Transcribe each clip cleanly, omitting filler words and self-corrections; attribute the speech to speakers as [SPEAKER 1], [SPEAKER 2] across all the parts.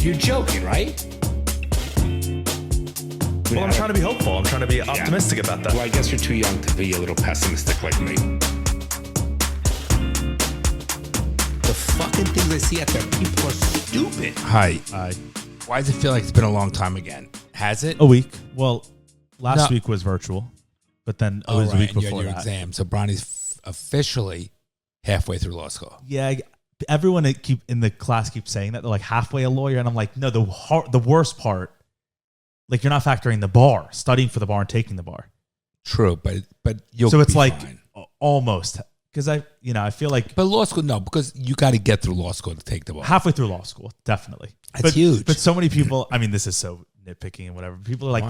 [SPEAKER 1] You're joking, right?
[SPEAKER 2] Well, I'm trying to be hopeful. I'm trying to be optimistic about that.
[SPEAKER 1] Well, I guess you're too young to be a little pessimistic like me. The fucking things I see out there, people are stupid.
[SPEAKER 3] Hi. Why does it feel like it's been a long time again? Has it?
[SPEAKER 2] A week. Well, last week was virtual, but then it was a week
[SPEAKER 3] and you had
[SPEAKER 2] before
[SPEAKER 3] your
[SPEAKER 2] that.
[SPEAKER 3] exam. So Bronny's officially halfway through law school.
[SPEAKER 2] Yeah, everyone in the class keeps saying that. They're like halfway a lawyer, and I'm like, no, the worst part, like you're not factoring the bar, studying for the bar and taking the bar.
[SPEAKER 3] True, but you'll
[SPEAKER 2] so it's
[SPEAKER 3] be
[SPEAKER 2] like
[SPEAKER 3] fine.
[SPEAKER 2] Almost, because I feel like.
[SPEAKER 3] But law school, no, because you got to get through law school to take the bar.
[SPEAKER 2] Halfway through law school, definitely.
[SPEAKER 3] That's huge.
[SPEAKER 2] But so many people, I mean, this is so nitpicking and whatever. People are like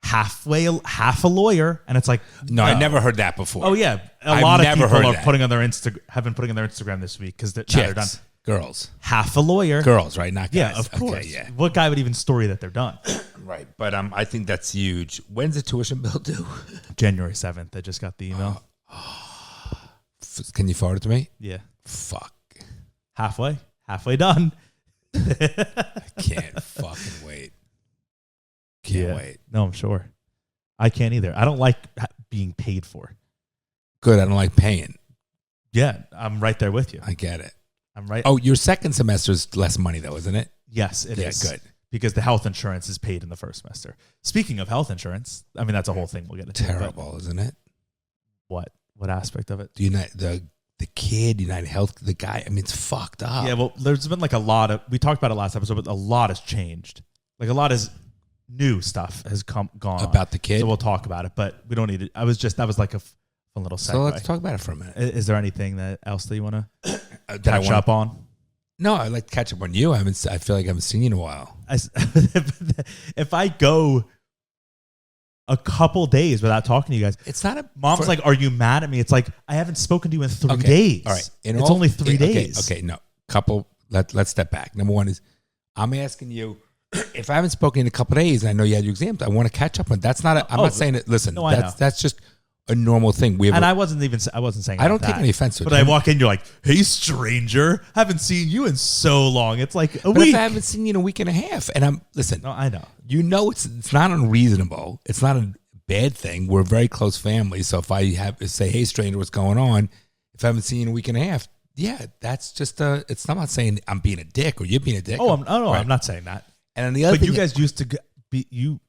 [SPEAKER 2] half a lawyer, and it's like
[SPEAKER 3] no, I never heard that before.
[SPEAKER 2] Oh yeah, a lot of people are putting on their have been putting on their Instagram this week because they're done.
[SPEAKER 3] Girls,
[SPEAKER 2] half a lawyer,
[SPEAKER 3] girls, right? Not guys.
[SPEAKER 2] Yeah, of course.
[SPEAKER 3] Okay, yeah.
[SPEAKER 2] What guy would even story that they're done?
[SPEAKER 3] Right, but I think that's huge. When's the tuition bill due?
[SPEAKER 2] January 7th. I just got the email.
[SPEAKER 3] Can you forward it to me?
[SPEAKER 2] Yeah.
[SPEAKER 3] Fuck.
[SPEAKER 2] Halfway done.
[SPEAKER 3] I can't fucking wait. Can't wait.
[SPEAKER 2] No, I'm sure. I can't either. I don't like being paid for.
[SPEAKER 3] Good. I don't like paying.
[SPEAKER 2] Yeah, I'm right there with you.
[SPEAKER 3] I get it.
[SPEAKER 2] I'm right.
[SPEAKER 3] Oh, your second semester is less money though, isn't it?
[SPEAKER 2] Yes, it is.
[SPEAKER 3] Good.
[SPEAKER 2] Because the health insurance is paid in the first semester. Speaking of health insurance, I mean, that's a whole thing we'll get into.
[SPEAKER 3] Terrible, isn't it?
[SPEAKER 2] What aspect of it?
[SPEAKER 3] The kid, United Health, the guy, I mean, it's fucked up.
[SPEAKER 2] Yeah, well, there's been like a lot of, we talked about it last episode, but a lot has changed. Like a lot is new stuff has gone
[SPEAKER 3] about the kid.
[SPEAKER 2] So we'll talk about it, but we don't need it. That was like a fun little segue.
[SPEAKER 3] So let's talk about it for a minute.
[SPEAKER 2] Is there anything else that you want to
[SPEAKER 3] catch
[SPEAKER 2] up on?
[SPEAKER 3] No, I'd like to catch up on you. I feel like I haven't seen you in a while.
[SPEAKER 2] If I go a couple days without talking to you guys,
[SPEAKER 3] it's not
[SPEAKER 2] mom's like, are you mad at me? It's like, I haven't spoken to you in 3 days.
[SPEAKER 3] All right.
[SPEAKER 2] It's only 3 days.
[SPEAKER 3] Okay, no. Let's step back. Number one is, I'm asking you, if I haven't spoken in a couple of days and I know you had your exams, I want to catch up on. That's not. I'm not saying it. Listen,
[SPEAKER 2] no,
[SPEAKER 3] that's just a normal thing.
[SPEAKER 2] I wasn't saying.
[SPEAKER 3] I don't take any offense to it.
[SPEAKER 2] But I walk in, you're like, "Hey, stranger, haven't seen you in so long." It's like a week.
[SPEAKER 3] If I haven't seen you in a week and a half, and listen.
[SPEAKER 2] No, I know.
[SPEAKER 3] You know, it's not unreasonable. It's not a bad thing. We're a very close family. So if I say, "Hey, stranger, what's going on?" If I haven't seen you in a week and a half, yeah, that's just it's. I'm not saying I'm being a dick or you're being a dick.
[SPEAKER 2] Oh, I'm not saying that.
[SPEAKER 3] And then the other,
[SPEAKER 2] but you guys used to be. You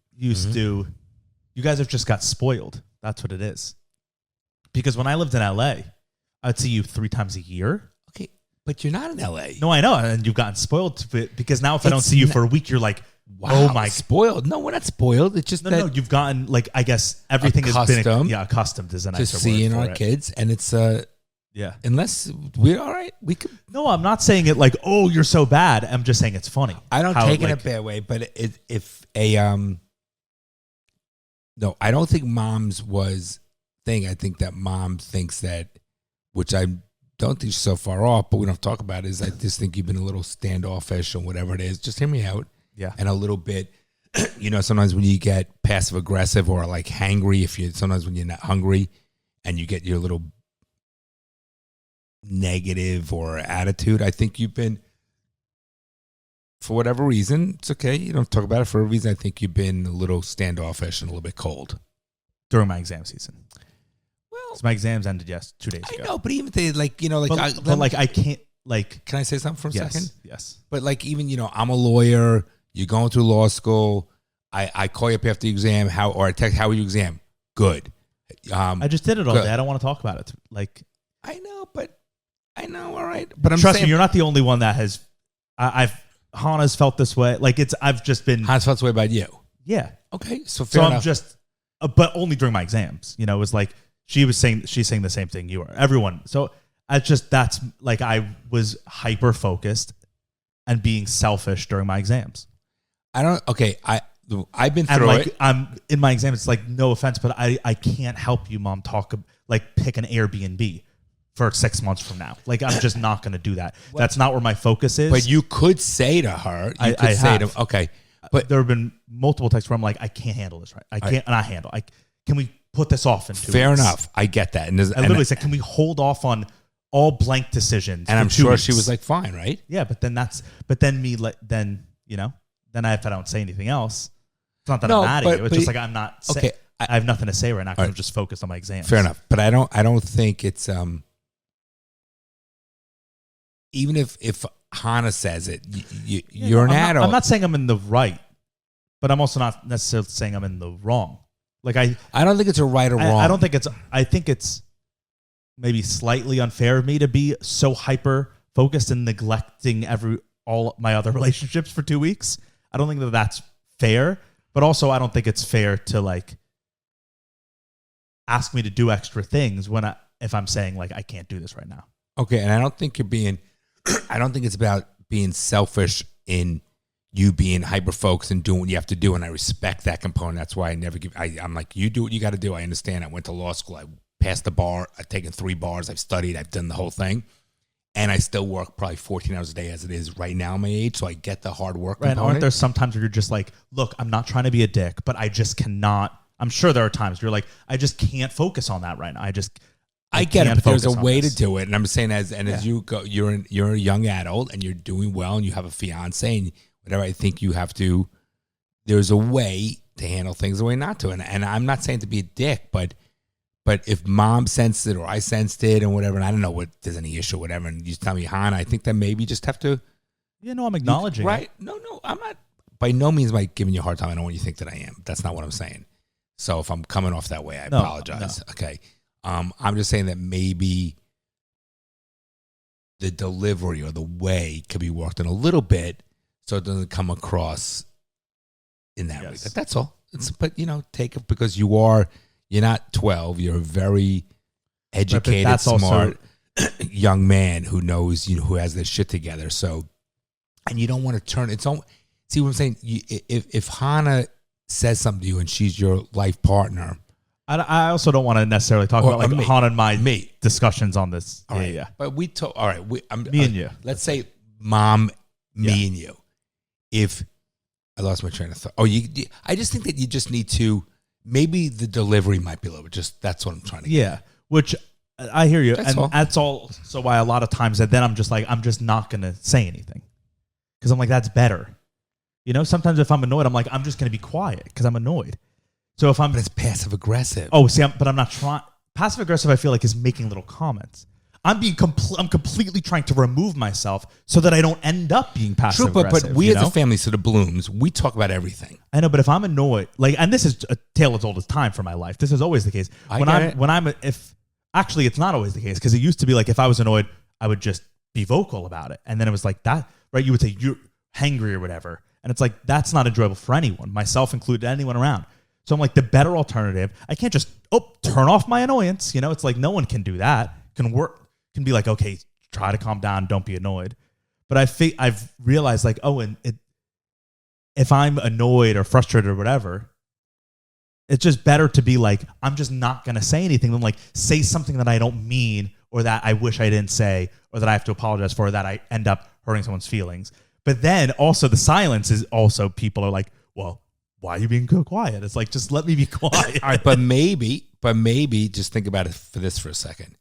[SPEAKER 2] guys have just got spoiled. That's what it is. Because when I lived in LA, I'd see you 3 times a year.
[SPEAKER 3] Okay, but you're not in LA.
[SPEAKER 2] No, I know, and you've gotten spoiled to it because now if I don't see you for a week, you're like,
[SPEAKER 3] wow,
[SPEAKER 2] oh my,
[SPEAKER 3] spoiled. No, we're not spoiled. It's just
[SPEAKER 2] no. You've gotten like I guess everything has been accustomed is a nicer
[SPEAKER 3] to seeing
[SPEAKER 2] word
[SPEAKER 3] our kids, and it's
[SPEAKER 2] yeah.
[SPEAKER 3] Unless we're all right, we could.
[SPEAKER 2] No, I'm not saying it like, oh, you're so bad. I'm just saying it's funny.
[SPEAKER 3] I don't take it a bad way, but no, I don't think mom's was thing. I think that mom thinks that, which I don't think she's so far off, but we don't talk about it, is I just think you've been a little standoffish or whatever it is. Just hear me out.
[SPEAKER 2] Yeah.
[SPEAKER 3] And a little bit, sometimes when you get passive aggressive or like hangry, sometimes when you're not hungry and you get your little negative or attitude, I think you've been, for whatever reason, it's okay. You don't talk about it for a reason. I think you've been a little standoffish and a little bit cold
[SPEAKER 2] during my exam season.
[SPEAKER 3] Well,
[SPEAKER 2] my exams ended 2 days ago.
[SPEAKER 3] I know, but even they I can't Can I say something for a second?
[SPEAKER 2] Yes.
[SPEAKER 3] But even I'm a lawyer. You're going through law school. I call you up after the exam. I text, how was your exam? Good.
[SPEAKER 2] I just did it all day. I don't want to talk about it.
[SPEAKER 3] I know. All right, but
[SPEAKER 2] trust me, you're not the only one that has. Hannah's felt this way. I've just been.
[SPEAKER 3] Hannah's felt this way about you.
[SPEAKER 2] Yeah.
[SPEAKER 3] Okay. So fair enough.
[SPEAKER 2] I'm just, but only during my exams. It was like she's saying the same thing you are. Everyone. So that's like I was hyper focused and being selfish during my exams.
[SPEAKER 3] I've been through it.
[SPEAKER 2] I'm in my exam. It's like, no offense, but I can't help you, Mom. Pick an Airbnb for 6 months from now. I'm just not going to do that. That's not where my focus is.
[SPEAKER 3] But you could say to her, okay.
[SPEAKER 2] But there have been multiple texts where I'm like, I can't handle this. Right? I can't not handle. Can we put this off in 2 weeks?
[SPEAKER 3] Fair enough. I get that. And
[SPEAKER 2] I literally said, can we hold off on all blank decisions?
[SPEAKER 3] And I'm sure she was like, fine, right?
[SPEAKER 2] Yeah, but then you know? Then if I don't say anything else, it's not that
[SPEAKER 3] No,
[SPEAKER 2] I'm mad at you. It's
[SPEAKER 3] but
[SPEAKER 2] just like I'm not.
[SPEAKER 3] Okay,
[SPEAKER 2] I have nothing to say right now because
[SPEAKER 3] All right.
[SPEAKER 2] I'm just focused on my exams.
[SPEAKER 3] fair enough. But I don't think it's even if Hannah says it, you're an adult.
[SPEAKER 2] I'm not saying I'm in the right, but I'm also not necessarily saying I'm in the wrong. Like I
[SPEAKER 3] don't think it's a right or wrong.
[SPEAKER 2] I don't think it's. I think it's maybe slightly unfair of me to be so hyper focused and neglecting all my other relationships for 2 weeks. I don't think that that's fair, but also I don't think it's fair to like ask me to do extra things if I'm saying like I can't do this right now.
[SPEAKER 3] Okay, and I don't think you're being. I don't think it's about being selfish in you being hyper focused and doing what you have to do, and I respect that component. That's why I never give. I'm like, you do what you got to do. I understand. I went to law school. I passed the bar. I've taken 3 bars. I've studied. I've done the whole thing, and I still work probably 14 hours a day as it is right now, my age. So I get the hard work
[SPEAKER 2] Right?
[SPEAKER 3] component.
[SPEAKER 2] Aren't there sometimes where you're just like, look, I'm not trying to be a dick, but I just cannot. I'm sure there are times where you're like, I just can't focus on that right now.
[SPEAKER 3] I get it,
[SPEAKER 2] can't
[SPEAKER 3] but there's a
[SPEAKER 2] focus on
[SPEAKER 3] way
[SPEAKER 2] this.
[SPEAKER 3] to do it, and I'm saying as you go, you're a young adult and you're doing well, and you have a fiance and whatever. I think you have to. There's a way to handle things, a way not to, and I'm not saying to be a dick, but if mom sensed it or I sensed it and whatever, and I don't know what there's any issue or whatever, and you tell me, Hannah, I think that maybe you just have to.
[SPEAKER 2] Yeah, no, I'm acknowledging
[SPEAKER 3] right?
[SPEAKER 2] it.
[SPEAKER 3] No, I'm not. By no means am I giving you a hard time. I don't want you to think that I am. That's not what I'm saying. So if I'm coming off that way, I apologize.
[SPEAKER 2] No.
[SPEAKER 3] Okay. I'm just saying that maybe the delivery or the way could be worked in a little bit so it doesn't come across in that way. That's all. But take it because you're not 12. You're a very educated,
[SPEAKER 2] that's
[SPEAKER 3] smart young man who knows, who has this shit together. So, and you don't want to turn its own. See what I'm saying? If Hannah says something to you and she's your life partner.
[SPEAKER 2] I also don't want to necessarily talk about like Hannah and my discussions on this.
[SPEAKER 3] All right.
[SPEAKER 2] Yeah.
[SPEAKER 3] But we talk. All right. Me
[SPEAKER 2] and you.
[SPEAKER 3] Let's say mom, me and you. If I lost my train of thought. I just think that you just need to. Maybe the delivery might be a little bit. Just that's what I'm trying to.
[SPEAKER 2] Yeah. Which I hear you,
[SPEAKER 3] That's all.
[SPEAKER 2] That's all. So why a lot of times that then I'm just not gonna say anything because I'm like that's better. Sometimes if I'm annoyed, I'm like I'm just gonna be quiet because I'm annoyed. So if
[SPEAKER 3] But it's passive aggressive.
[SPEAKER 2] Oh, see, but I'm not trying. Passive aggressive, I feel like, is making little comments. I'm completely trying to remove myself so that I don't end up being passive aggressive.
[SPEAKER 3] But we as a family, so the Blooms, we talk about everything.
[SPEAKER 2] I know, but if I'm annoyed, and this is a tale as old as time for my life. This is always the case. Actually, it's not always the case because it used to be like if I was annoyed, I would just be vocal about it, and then it was like that, right? You would say you're hangry or whatever, and it's like that's not enjoyable for anyone, myself included, anyone around. So I'm like, the better alternative, I can't just, turn off my annoyance. It's like no one can do that. Can be like, okay, try to calm down. Don't be annoyed. But I've realized like, if I'm annoyed or frustrated or whatever, it's just better to be like, I'm just not going to say anything than like say something that I don't mean or that I wish I didn't say or that I have to apologize for or that I end up hurting someone's feelings. But then also the silence is also people are like, well, why are you being so quiet? It's like, just let me be quiet.
[SPEAKER 3] All right, but maybe just think about it for a second.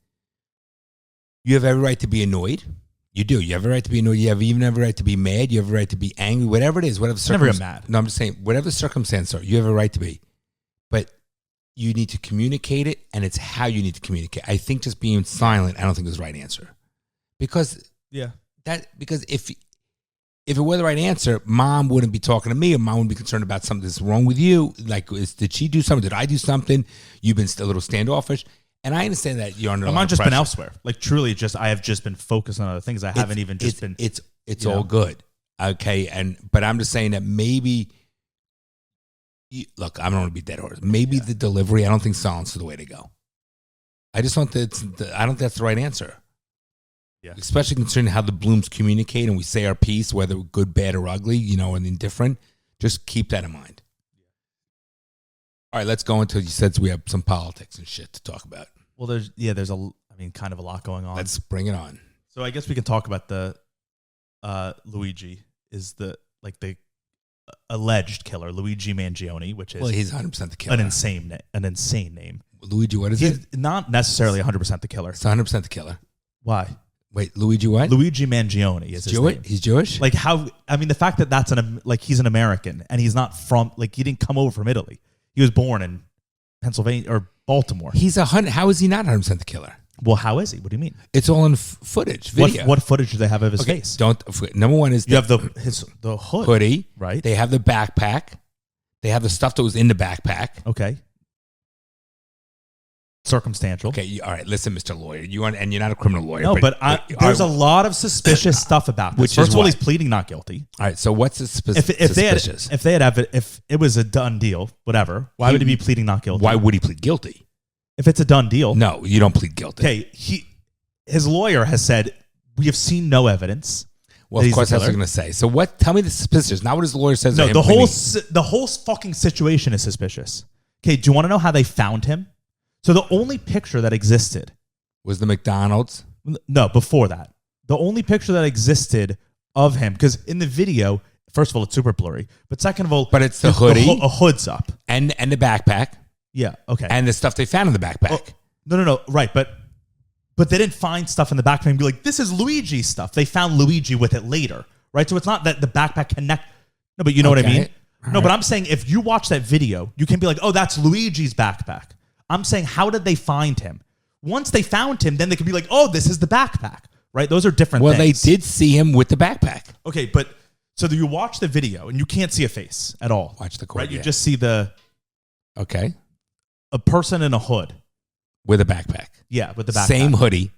[SPEAKER 3] You have every right to be annoyed. You do. You have a right to be annoyed. You have even every right to be mad. You have a right to be angry. Whatever it is, whatever the
[SPEAKER 2] Never get mad.
[SPEAKER 3] No, I'm just saying, whatever the circumstances are, you have a right to be. But you need to communicate it, and it's how you need to communicate. I think just being silent, I don't think is the right answer. Because if it were the right answer, mom wouldn't be talking to me, or mom wouldn't be concerned about something that's wrong with you. Like, did she do something? Did I do something? You've been a little standoffish. And I understand that you're under a lot
[SPEAKER 2] I've
[SPEAKER 3] of
[SPEAKER 2] just
[SPEAKER 3] pressure.
[SPEAKER 2] been elsewhere. Like, truly, I have just been focused on other things. I haven't even just been.
[SPEAKER 3] It's all good. Okay. But I'm just saying that maybe, look, I don't want to be dead horse. Maybe the delivery, I don't think silence is the way to go. I just don't I don't think that's the right answer.
[SPEAKER 2] Yeah.
[SPEAKER 3] Especially considering how the Blooms communicate and we say our piece, whether good, bad, or ugly, and indifferent. Just keep that in mind. All right, let's go into, you said we have some politics and shit to talk about.
[SPEAKER 2] Well, there's kind of a lot going on.
[SPEAKER 3] Let's bring it on.
[SPEAKER 2] So I guess we can talk about the Luigi is the alleged killer, Luigi Mangione, which is
[SPEAKER 3] he's 100% the killer.
[SPEAKER 2] An insane name.
[SPEAKER 3] Luigi, what is it?
[SPEAKER 2] Not necessarily 100% the killer.
[SPEAKER 3] It's 100% the killer.
[SPEAKER 2] Why?
[SPEAKER 3] Wait, Luigi what?
[SPEAKER 2] Luigi Mangione is his
[SPEAKER 3] Jewish?
[SPEAKER 2] name.
[SPEAKER 3] He's Jewish?
[SPEAKER 2] Like how? I mean, the fact that that's he's an American and he's not from he didn't come over from Italy. He was born in Pennsylvania or Baltimore.
[SPEAKER 3] He's 100. How is he not 100% the killer?
[SPEAKER 2] Well, how is he? What do you mean?
[SPEAKER 3] It's all in footage, video.
[SPEAKER 2] What footage do they have of his face?
[SPEAKER 3] Number one is
[SPEAKER 2] You have the hood,
[SPEAKER 3] hoodie,
[SPEAKER 2] right?
[SPEAKER 3] They have the backpack. They have the stuff that was in the backpack.
[SPEAKER 2] Okay. Circumstantial.
[SPEAKER 3] Okay, all right. Listen, Mr. Lawyer, and you're not a criminal lawyer.
[SPEAKER 2] No, but there's a lot of suspicious stuff about this.
[SPEAKER 3] Which
[SPEAKER 2] First
[SPEAKER 3] is
[SPEAKER 2] of all,
[SPEAKER 3] what?
[SPEAKER 2] he's pleading not guilty.
[SPEAKER 3] All right. So what's suspicious?
[SPEAKER 2] If it was a done deal, whatever, why would he be pleading not guilty?
[SPEAKER 3] Why would he plead guilty?
[SPEAKER 2] If it's a done deal,
[SPEAKER 3] No, you don't plead guilty.
[SPEAKER 2] okay. His lawyer has said we have seen no evidence.
[SPEAKER 3] Well, of course, that's what I'm going to say. So what? Tell me the suspicious. Not what his lawyer says.
[SPEAKER 2] No,
[SPEAKER 3] of him
[SPEAKER 2] the whole fucking situation is suspicious. Okay, do you want to know how they found him? So the only picture that existed
[SPEAKER 3] was the McDonald's.
[SPEAKER 2] No, before that, the only picture that existed of him, because in the video, first of all, it's super blurry, but second of all,
[SPEAKER 3] But it's the hoodie.
[SPEAKER 2] a hood's up.
[SPEAKER 3] and the backpack
[SPEAKER 2] Yeah, okay.
[SPEAKER 3] and the stuff they found in the backpack.
[SPEAKER 2] No, right, but they didn't find stuff in the backpack and be like, this is Luigi's stuff. They found Luigi with it later, right? So it's not that the backpack connect. No, but you know what I mean?
[SPEAKER 3] All
[SPEAKER 2] No,
[SPEAKER 3] right.
[SPEAKER 2] but I'm saying if you watch that video, you can be like, oh, that's Luigi's backpack. I'm saying, how did they find him? Once they found him, then they could be like, oh, this is the backpack, right? Those are different
[SPEAKER 3] Well,
[SPEAKER 2] things.
[SPEAKER 3] they did see him with the backpack.
[SPEAKER 2] Okay, but so you watch the video and you can't see a face at all.
[SPEAKER 3] Watch the
[SPEAKER 2] right? You
[SPEAKER 3] yeah.
[SPEAKER 2] just see
[SPEAKER 3] Okay.
[SPEAKER 2] a person in a hood.
[SPEAKER 3] With a backpack.
[SPEAKER 2] Yeah, with the backpack.
[SPEAKER 3] Same hoodie.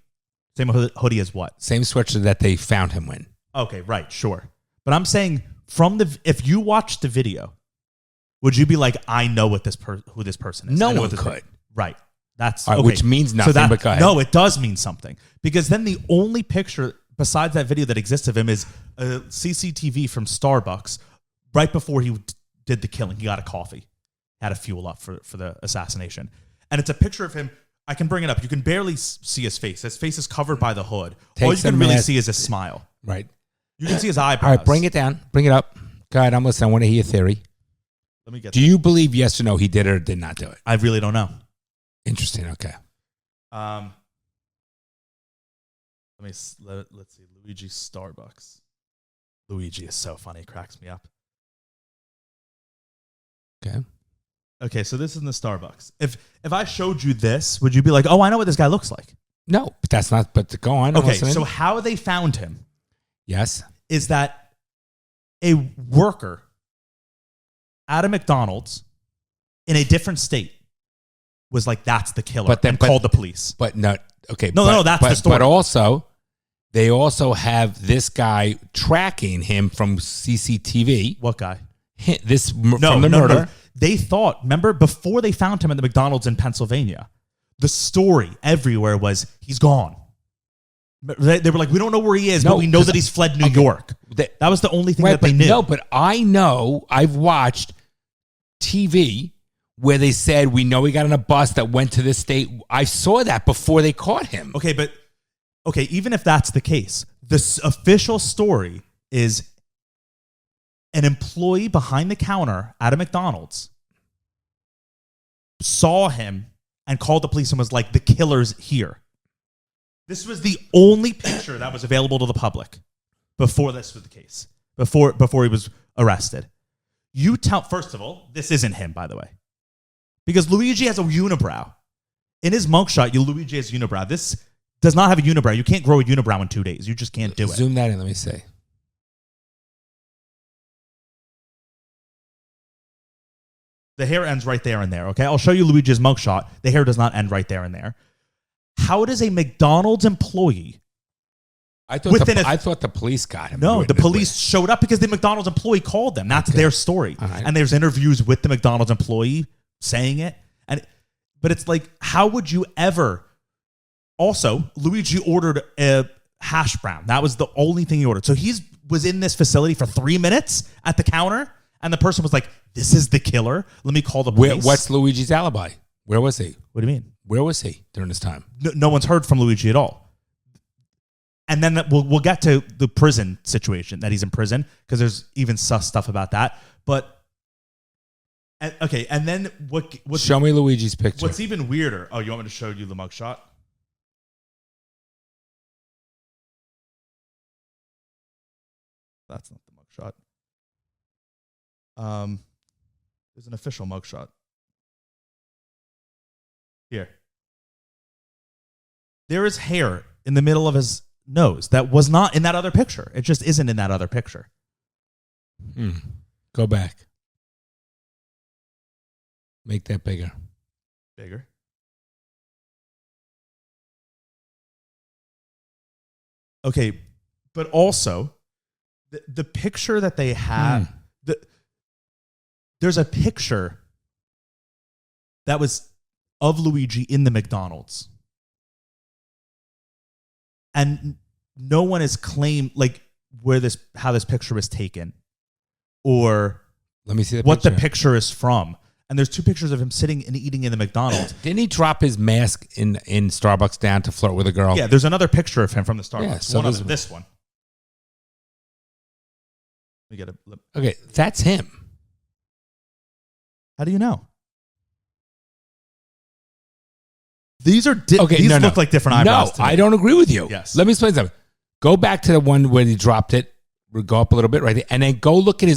[SPEAKER 2] Same hoodie as what?
[SPEAKER 3] Same sweatshirt that they found him in.
[SPEAKER 2] Okay, right, sure. But I'm saying if you watch the video, would you be like, I know what who this person is?
[SPEAKER 3] No
[SPEAKER 2] I know
[SPEAKER 3] one
[SPEAKER 2] what
[SPEAKER 3] could.
[SPEAKER 2] Right. That's
[SPEAKER 3] All right,
[SPEAKER 2] okay.
[SPEAKER 3] which means nothing, but go ahead.
[SPEAKER 2] No, it does mean something. Because then the only picture besides that video that exists of him is a CCTV from Starbucks right before he did the killing. He got a coffee, had a fuel up for the assassination. And it's a picture of him. I can bring it up. You can barely see his face. His face is covered by the hood. All you can really see is his smile.
[SPEAKER 3] Right.
[SPEAKER 2] You can see his eyebrows.
[SPEAKER 3] All right, bring it down. Bring it up. Go ahead. I'm listening. I want to hear your theory.
[SPEAKER 2] Let me get
[SPEAKER 3] Do you believe yes or no he did it or did not do it?
[SPEAKER 2] I really don't know.
[SPEAKER 3] Interesting. Okay.
[SPEAKER 2] Let's see. Luigi Starbucks. Luigi is so funny. It cracks me up. Okay, so this is in the Starbucks. If I showed you this, would you be like, oh, I know what this guy looks like?
[SPEAKER 3] No, but that's not. But go on. I'm
[SPEAKER 2] Okay,
[SPEAKER 3] listening.
[SPEAKER 2] so how they found him
[SPEAKER 3] yes.
[SPEAKER 2] is that a worker at a McDonald's in a different state was like, that's the killer, and called the police.
[SPEAKER 3] But no. Okay.
[SPEAKER 2] No, that's the story.
[SPEAKER 3] But also, they also have this guy tracking him from CCTV.
[SPEAKER 2] What guy?
[SPEAKER 3] From the murder.
[SPEAKER 2] No. They thought, remember, before they found him at the McDonald's in Pennsylvania, the story everywhere was he's gone. They were like, we don't know where he is, but we know that he's fled New York. That was the only thing that they knew.
[SPEAKER 3] No, but I know, I've watched TV where they said, we know he got on a bus that went to this state. I saw that before they caught him.
[SPEAKER 2] Okay, even if that's the case, the official story is an employee behind the counter at a McDonald's saw him and called the police and was like, the killer's here. This was the only picture that was available to the public before this was the case, before he was arrested. First of all, this isn't him, by the way, because Luigi has a unibrow. In his mugshot, Luigi has unibrow. This does not have a unibrow. You can't grow a unibrow in 2 days. You just can't do it.
[SPEAKER 3] Zoom that in. Let me see.
[SPEAKER 2] The hair ends right there and there, okay? I'll show you Luigi's mugshot. The hair does not end right there and there. How does a McDonald's employee...
[SPEAKER 3] I thought the police got him.
[SPEAKER 2] No, the police showed up because the McDonald's employee called them. That's their story.
[SPEAKER 3] Right.
[SPEAKER 2] And there's interviews with the McDonald's employee saying it. But it's like, how would you ever... Also, Luigi ordered a hash brown. That was the only thing he ordered. So he was in this facility for 3 minutes at the counter, and the person was like, this is the killer. Let me call the police.
[SPEAKER 3] What's Luigi's alibi? Where was he?
[SPEAKER 2] What do you mean?
[SPEAKER 3] Where was he during this time?
[SPEAKER 2] No one's heard from Luigi at all. And then we'll get to the prison situation, that he's in prison, because there's even sus stuff about that. But, okay, and then what?
[SPEAKER 3] Show me Luigi's picture.
[SPEAKER 2] What's even weirder? Oh, you want me to show you the mugshot? That's not the mugshot. There's an official mugshot. Here. There is hair in the middle of his nose that was not in that other picture. It just isn't in that other picture.
[SPEAKER 3] Go back. Make that bigger.
[SPEAKER 2] Bigger. Okay, but also the picture that they have, there's a picture that was of Luigi in the McDonald's. And no one has claimed like how this picture was taken or
[SPEAKER 3] let me see
[SPEAKER 2] what the picture is from. And there's 2 pictures of him sitting and eating in the McDonald's.
[SPEAKER 3] Didn't he drop his mask in Starbucks down to flirt with a girl?
[SPEAKER 2] Yeah, there's another picture of him from the Starbucks.
[SPEAKER 3] Yeah, so
[SPEAKER 2] this one. Let me get a.
[SPEAKER 3] Okay, that's him.
[SPEAKER 2] How do you know? These are look like different eyebrows.
[SPEAKER 3] No,
[SPEAKER 2] to me.
[SPEAKER 3] I don't agree with you.
[SPEAKER 2] Yes.
[SPEAKER 3] Let me explain something. Go back to the one where he dropped it. We'll go up a little bit right there, and then go look at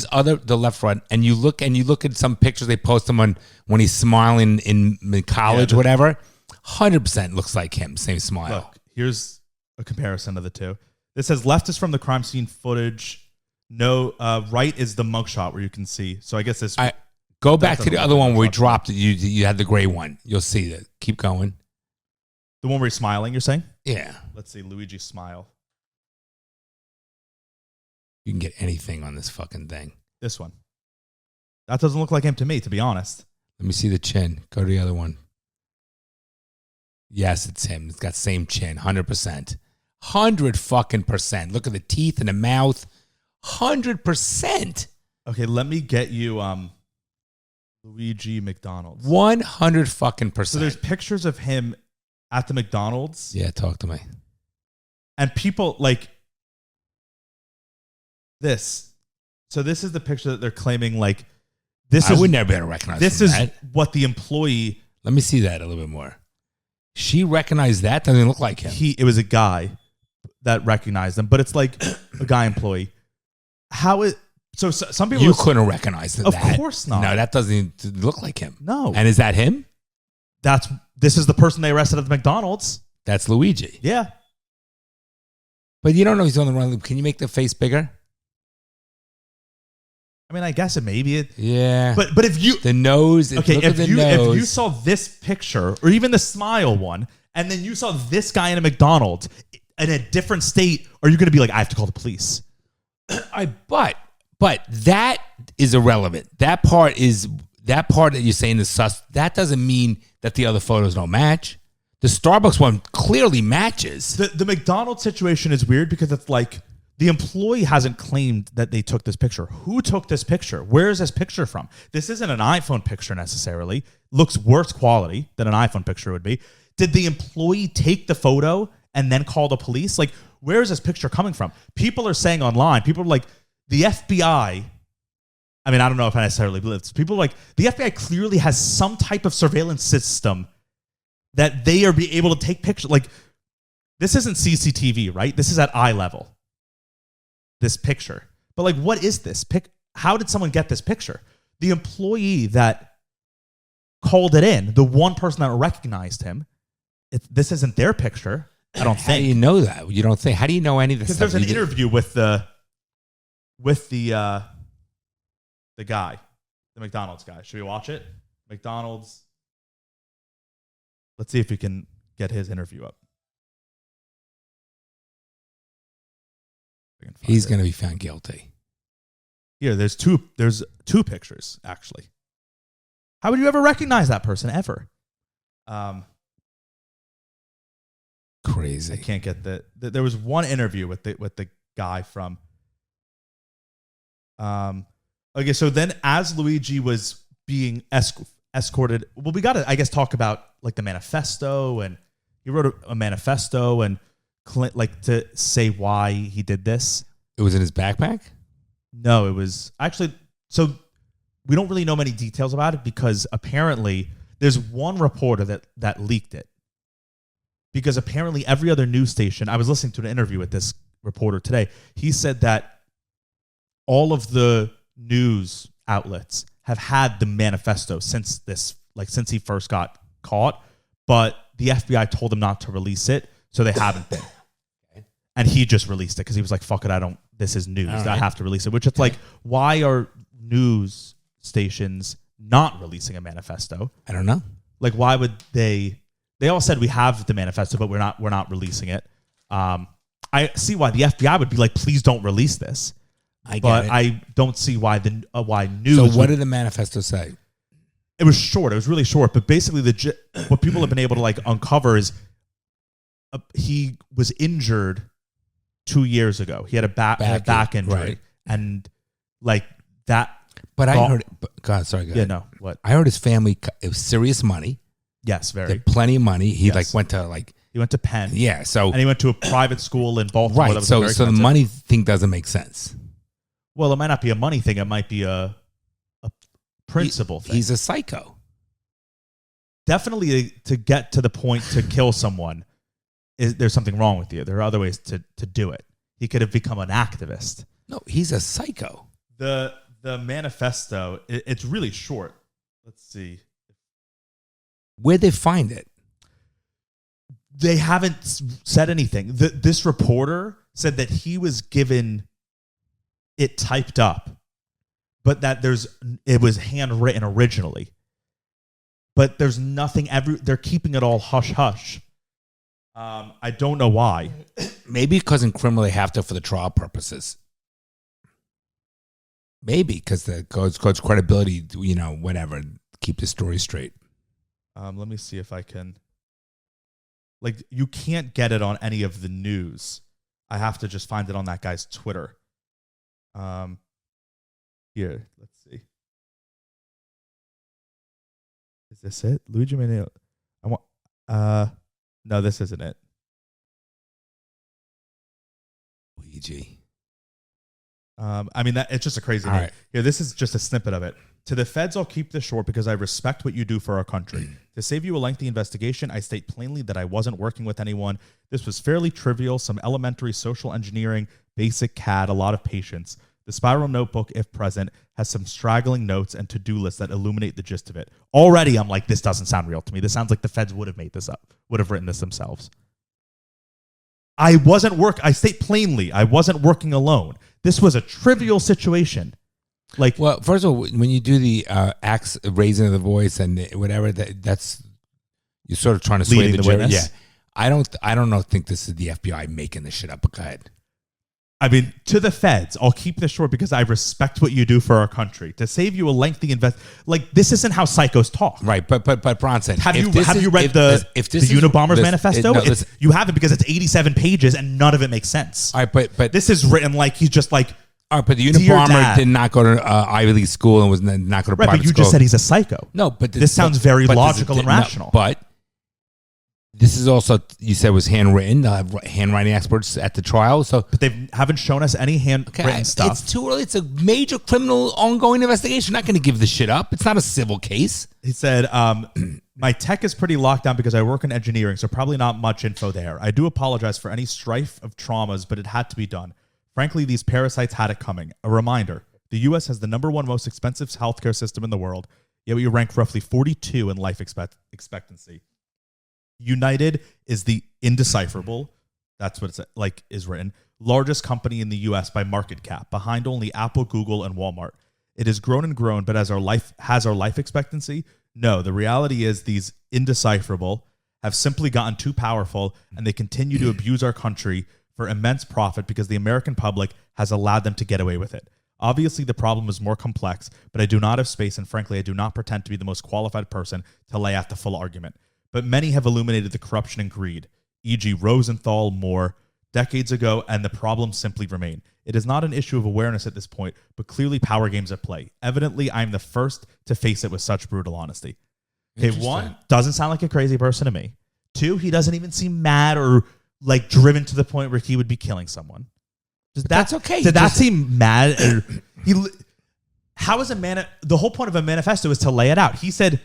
[SPEAKER 3] the left front, and you look at some pictures they post him on when he's smiling in college, whatever. 100% looks like him. Same smile.
[SPEAKER 2] Look, here's a comparison of the two. This says left is from the crime scene footage. No, right is the mugshot where you can see. So I guess this.
[SPEAKER 3] Go back to the other one where we dropped it. You had the gray one. You'll see that. Keep going.
[SPEAKER 2] The one where he's smiling, you're saying?
[SPEAKER 3] Yeah.
[SPEAKER 2] Let's see. Luigi smile.
[SPEAKER 3] You can get anything on this fucking thing.
[SPEAKER 2] This one. That doesn't look like him to me, to be honest.
[SPEAKER 3] Let me see the chin. Go to the other one. Yes, it's him. It's got same chin. 100%. 100 fucking %. Look at the teeth and the mouth. 100%.
[SPEAKER 2] Okay, let me get you Luigi McDonald's.
[SPEAKER 3] 100 fucking %.
[SPEAKER 2] So there's pictures of him at the McDonald's.
[SPEAKER 3] Yeah, talk to me.
[SPEAKER 2] And people like this. So this is the picture that they're claiming like this.
[SPEAKER 3] I would never be able to recognize
[SPEAKER 2] this is
[SPEAKER 3] that.
[SPEAKER 2] What the employee.
[SPEAKER 3] Let me see that a little bit more. She recognized that? Doesn't look like him.
[SPEAKER 2] It was a guy that recognized him, but it's like a guy employee. So some people
[SPEAKER 3] couldn't recognize that.
[SPEAKER 2] Of course not.
[SPEAKER 3] No, that doesn't look like him.
[SPEAKER 2] No.
[SPEAKER 3] And is that him?
[SPEAKER 2] This is the person they arrested at the McDonald's.
[SPEAKER 3] That's Luigi.
[SPEAKER 2] Yeah.
[SPEAKER 3] But you don't know he's on the run. Can you make the face bigger?
[SPEAKER 2] I mean, I guess it maybe it.
[SPEAKER 3] Yeah.
[SPEAKER 2] But if you
[SPEAKER 3] the nose,
[SPEAKER 2] if you saw this picture or even the smile one, and then you saw this guy in a McDonald's in a different state, are you going to be like, I have to call the police?
[SPEAKER 3] But that is irrelevant. That part that you're saying is sus. That doesn't mean that the other photos don't match. The Starbucks one clearly matches.
[SPEAKER 2] The McDonald's situation is weird because it's like the employee hasn't claimed that they took this picture. Who took this picture? Where is this picture from? This isn't an iPhone picture necessarily. Looks worse quality than an iPhone picture would be. Did the employee take the photo and then call the police? Like, where is this picture coming from? People are saying online, people are like, the FBI, I mean, I don't know if I necessarily believe this. People are like, the FBI clearly has some type of surveillance system that they are be able to take pictures. Like, this isn't CCTV, right? This is at eye level. This picture. But like, what is this? How did someone get this picture? The employee that called it in, the one person that recognized him, this isn't their picture. I don't think.
[SPEAKER 3] How do you know that? You don't think. How do you know any of this stuff?
[SPEAKER 2] Because there's an interview with the guy, the McDonald's guy. Should we watch it? McDonald's. Let's see if we can get his interview up.
[SPEAKER 3] He's going to be found guilty.
[SPEAKER 2] Here, there's two pictures, actually. How would you ever recognize that person, ever?
[SPEAKER 3] Crazy.
[SPEAKER 2] I can't get there was one interview with the guy from... okay, so then as Luigi was being escorted... Well, we got to, I guess, talk about like the manifesto, and he wrote a manifesto and like to say why he did this.
[SPEAKER 3] It was in his backpack?
[SPEAKER 2] No, it was actually, so we don't really know many details about it because apparently there's one reporter that leaked it. Because apparently every other news station, I was listening to an interview with this reporter today, he said that all of the news outlets have had the manifesto since he first got caught, but the FBI told him not to release it, so they haven't been. And he just released it because he was like, fuck it, this is news.
[SPEAKER 3] Right.
[SPEAKER 2] I have to release it. Which it's like, why are news stations not releasing a manifesto?
[SPEAKER 3] I don't know.
[SPEAKER 2] Like, why would they all said we have the manifesto, but we're not releasing it. I see why the FBI would be like, please don't release this. I don't see why why news.
[SPEAKER 3] So what did the manifesto say?
[SPEAKER 2] It was short. It was really short. But basically, what people have been able to like uncover is he was injured 2 years ago. He had a back injury,
[SPEAKER 3] right.
[SPEAKER 2] and like that.
[SPEAKER 3] But I heard. God, sorry. Go ahead.
[SPEAKER 2] Yeah, no. What?
[SPEAKER 3] I heard his family. It was serious money.
[SPEAKER 2] Yes, very.
[SPEAKER 3] They had plenty of money. He
[SPEAKER 2] Yes.
[SPEAKER 3] went to
[SPEAKER 2] He went to Penn.
[SPEAKER 3] Yeah. So
[SPEAKER 2] and he went to a private school in Baltimore.
[SPEAKER 3] right.
[SPEAKER 2] That was
[SPEAKER 3] So
[SPEAKER 2] very
[SPEAKER 3] the
[SPEAKER 2] expensive.
[SPEAKER 3] money thing doesn't make sense.
[SPEAKER 2] Well, it might not be a money thing. It might be a principle thing.
[SPEAKER 3] He's a psycho.
[SPEAKER 2] Definitely to get to the point to kill someone, there's something wrong with you. There are other ways to do it. He could have become an activist.
[SPEAKER 3] No, he's a psycho.
[SPEAKER 2] The manifesto, it's really short. Let's see.
[SPEAKER 3] Where'd they find it?
[SPEAKER 2] They haven't said anything. This reporter said that he was given it typed up, but that it was handwritten originally. But there's nothing. They're keeping it all hush hush. I don't know why.
[SPEAKER 3] Maybe because in criminal they have to for the trial purposes. Maybe because the code's credibility, whatever, keep the story straight.
[SPEAKER 2] Let me see if I can. Like, you can't get it on any of the news. I have to just find it on that guy's Twitter. Here, let's see. Is this it? Luigi Mangione. No, this isn't it.
[SPEAKER 3] Luigi.
[SPEAKER 2] It's just a crazy
[SPEAKER 3] All
[SPEAKER 2] name.
[SPEAKER 3] right.
[SPEAKER 2] Here, this is just a snippet of it. To the feds, I'll keep this short because I respect what you do for our country. To save you a lengthy investigation, I state plainly that I wasn't working with anyone. This was fairly trivial, some elementary social engineering, basic CAD, a lot of patience. The spiral notebook, if present, has some straggling notes and to-do lists that illuminate the gist of it. Already, I'm like, this doesn't sound real to me. This sounds like the feds would have made this up, would have written this themselves. I state plainly, I wasn't working alone. This was a trivial situation. Like,
[SPEAKER 3] Well, first of all, when you do the axe raising of the voice and whatever, that's you're sort of trying to sway
[SPEAKER 2] Leading
[SPEAKER 3] the
[SPEAKER 2] the
[SPEAKER 3] jury.
[SPEAKER 2] witness?
[SPEAKER 3] Yeah, I don't think this is the FBI making this shit up. But go ahead.
[SPEAKER 2] to the feds, I'll keep this short because I respect what you do for our country. To save you a lengthy like, this isn't how psychos talk.
[SPEAKER 3] Right, but Bronson,
[SPEAKER 2] Have you read the Unabomber's manifesto? You haven't because it's 87 pages and none of it makes sense.
[SPEAKER 3] All right, but
[SPEAKER 2] This is written like he's just like,
[SPEAKER 3] all right, but the
[SPEAKER 2] Dear
[SPEAKER 3] Unabomber
[SPEAKER 2] Dad.
[SPEAKER 3] did not go to Ivy League school and was not go to
[SPEAKER 2] right,
[SPEAKER 3] private
[SPEAKER 2] but you
[SPEAKER 3] school.
[SPEAKER 2] just said he's a psycho.
[SPEAKER 3] No, but
[SPEAKER 2] This sounds very logical and rational.
[SPEAKER 3] But this is also, you said, was handwritten. They'll have handwriting experts at the trial. So,
[SPEAKER 2] But they haven't shown us any handwritten stuff.
[SPEAKER 3] It's too early. It's a major criminal ongoing investigation. Not going to give this shit up. It's not a civil case.
[SPEAKER 2] He said, my tech is pretty locked down because I work in engineering, so probably not much info there. I do apologize for any strife of traumas, but it had to be done. Frankly, these parasites had it coming. A reminder, the U.S. has the #1 most expensive healthcare system in the world, yet we rank roughly 42 in life expectancy. United is the indecipherable, that's what is written, largest company in the U.S. by market cap, behind only Apple, Google, and Walmart. It has grown and grown, but has our life expectancy? No, the reality is these indecipherable have simply gotten too powerful, and they continue to abuse our country for immense profit because the American public has allowed them to get away with it. Obviously, the problem is more complex, but I do not have space, and frankly, I do not pretend to be the most qualified person to lay out the full argument. But many have illuminated the corruption and greed, e.g. Rosenthal, Moore, decades ago, and the problems simply remain. It is not an issue of awareness at this point, but clearly power games at play. Evidently, I am the first to face it with such brutal honesty. Okay, one, doesn't sound like a crazy person to me. Two, he doesn't even seem mad or like driven to the point where he would be killing someone.
[SPEAKER 3] That's okay.
[SPEAKER 2] Did that seem mad? How is the whole point of a manifesto is to lay it out. He said,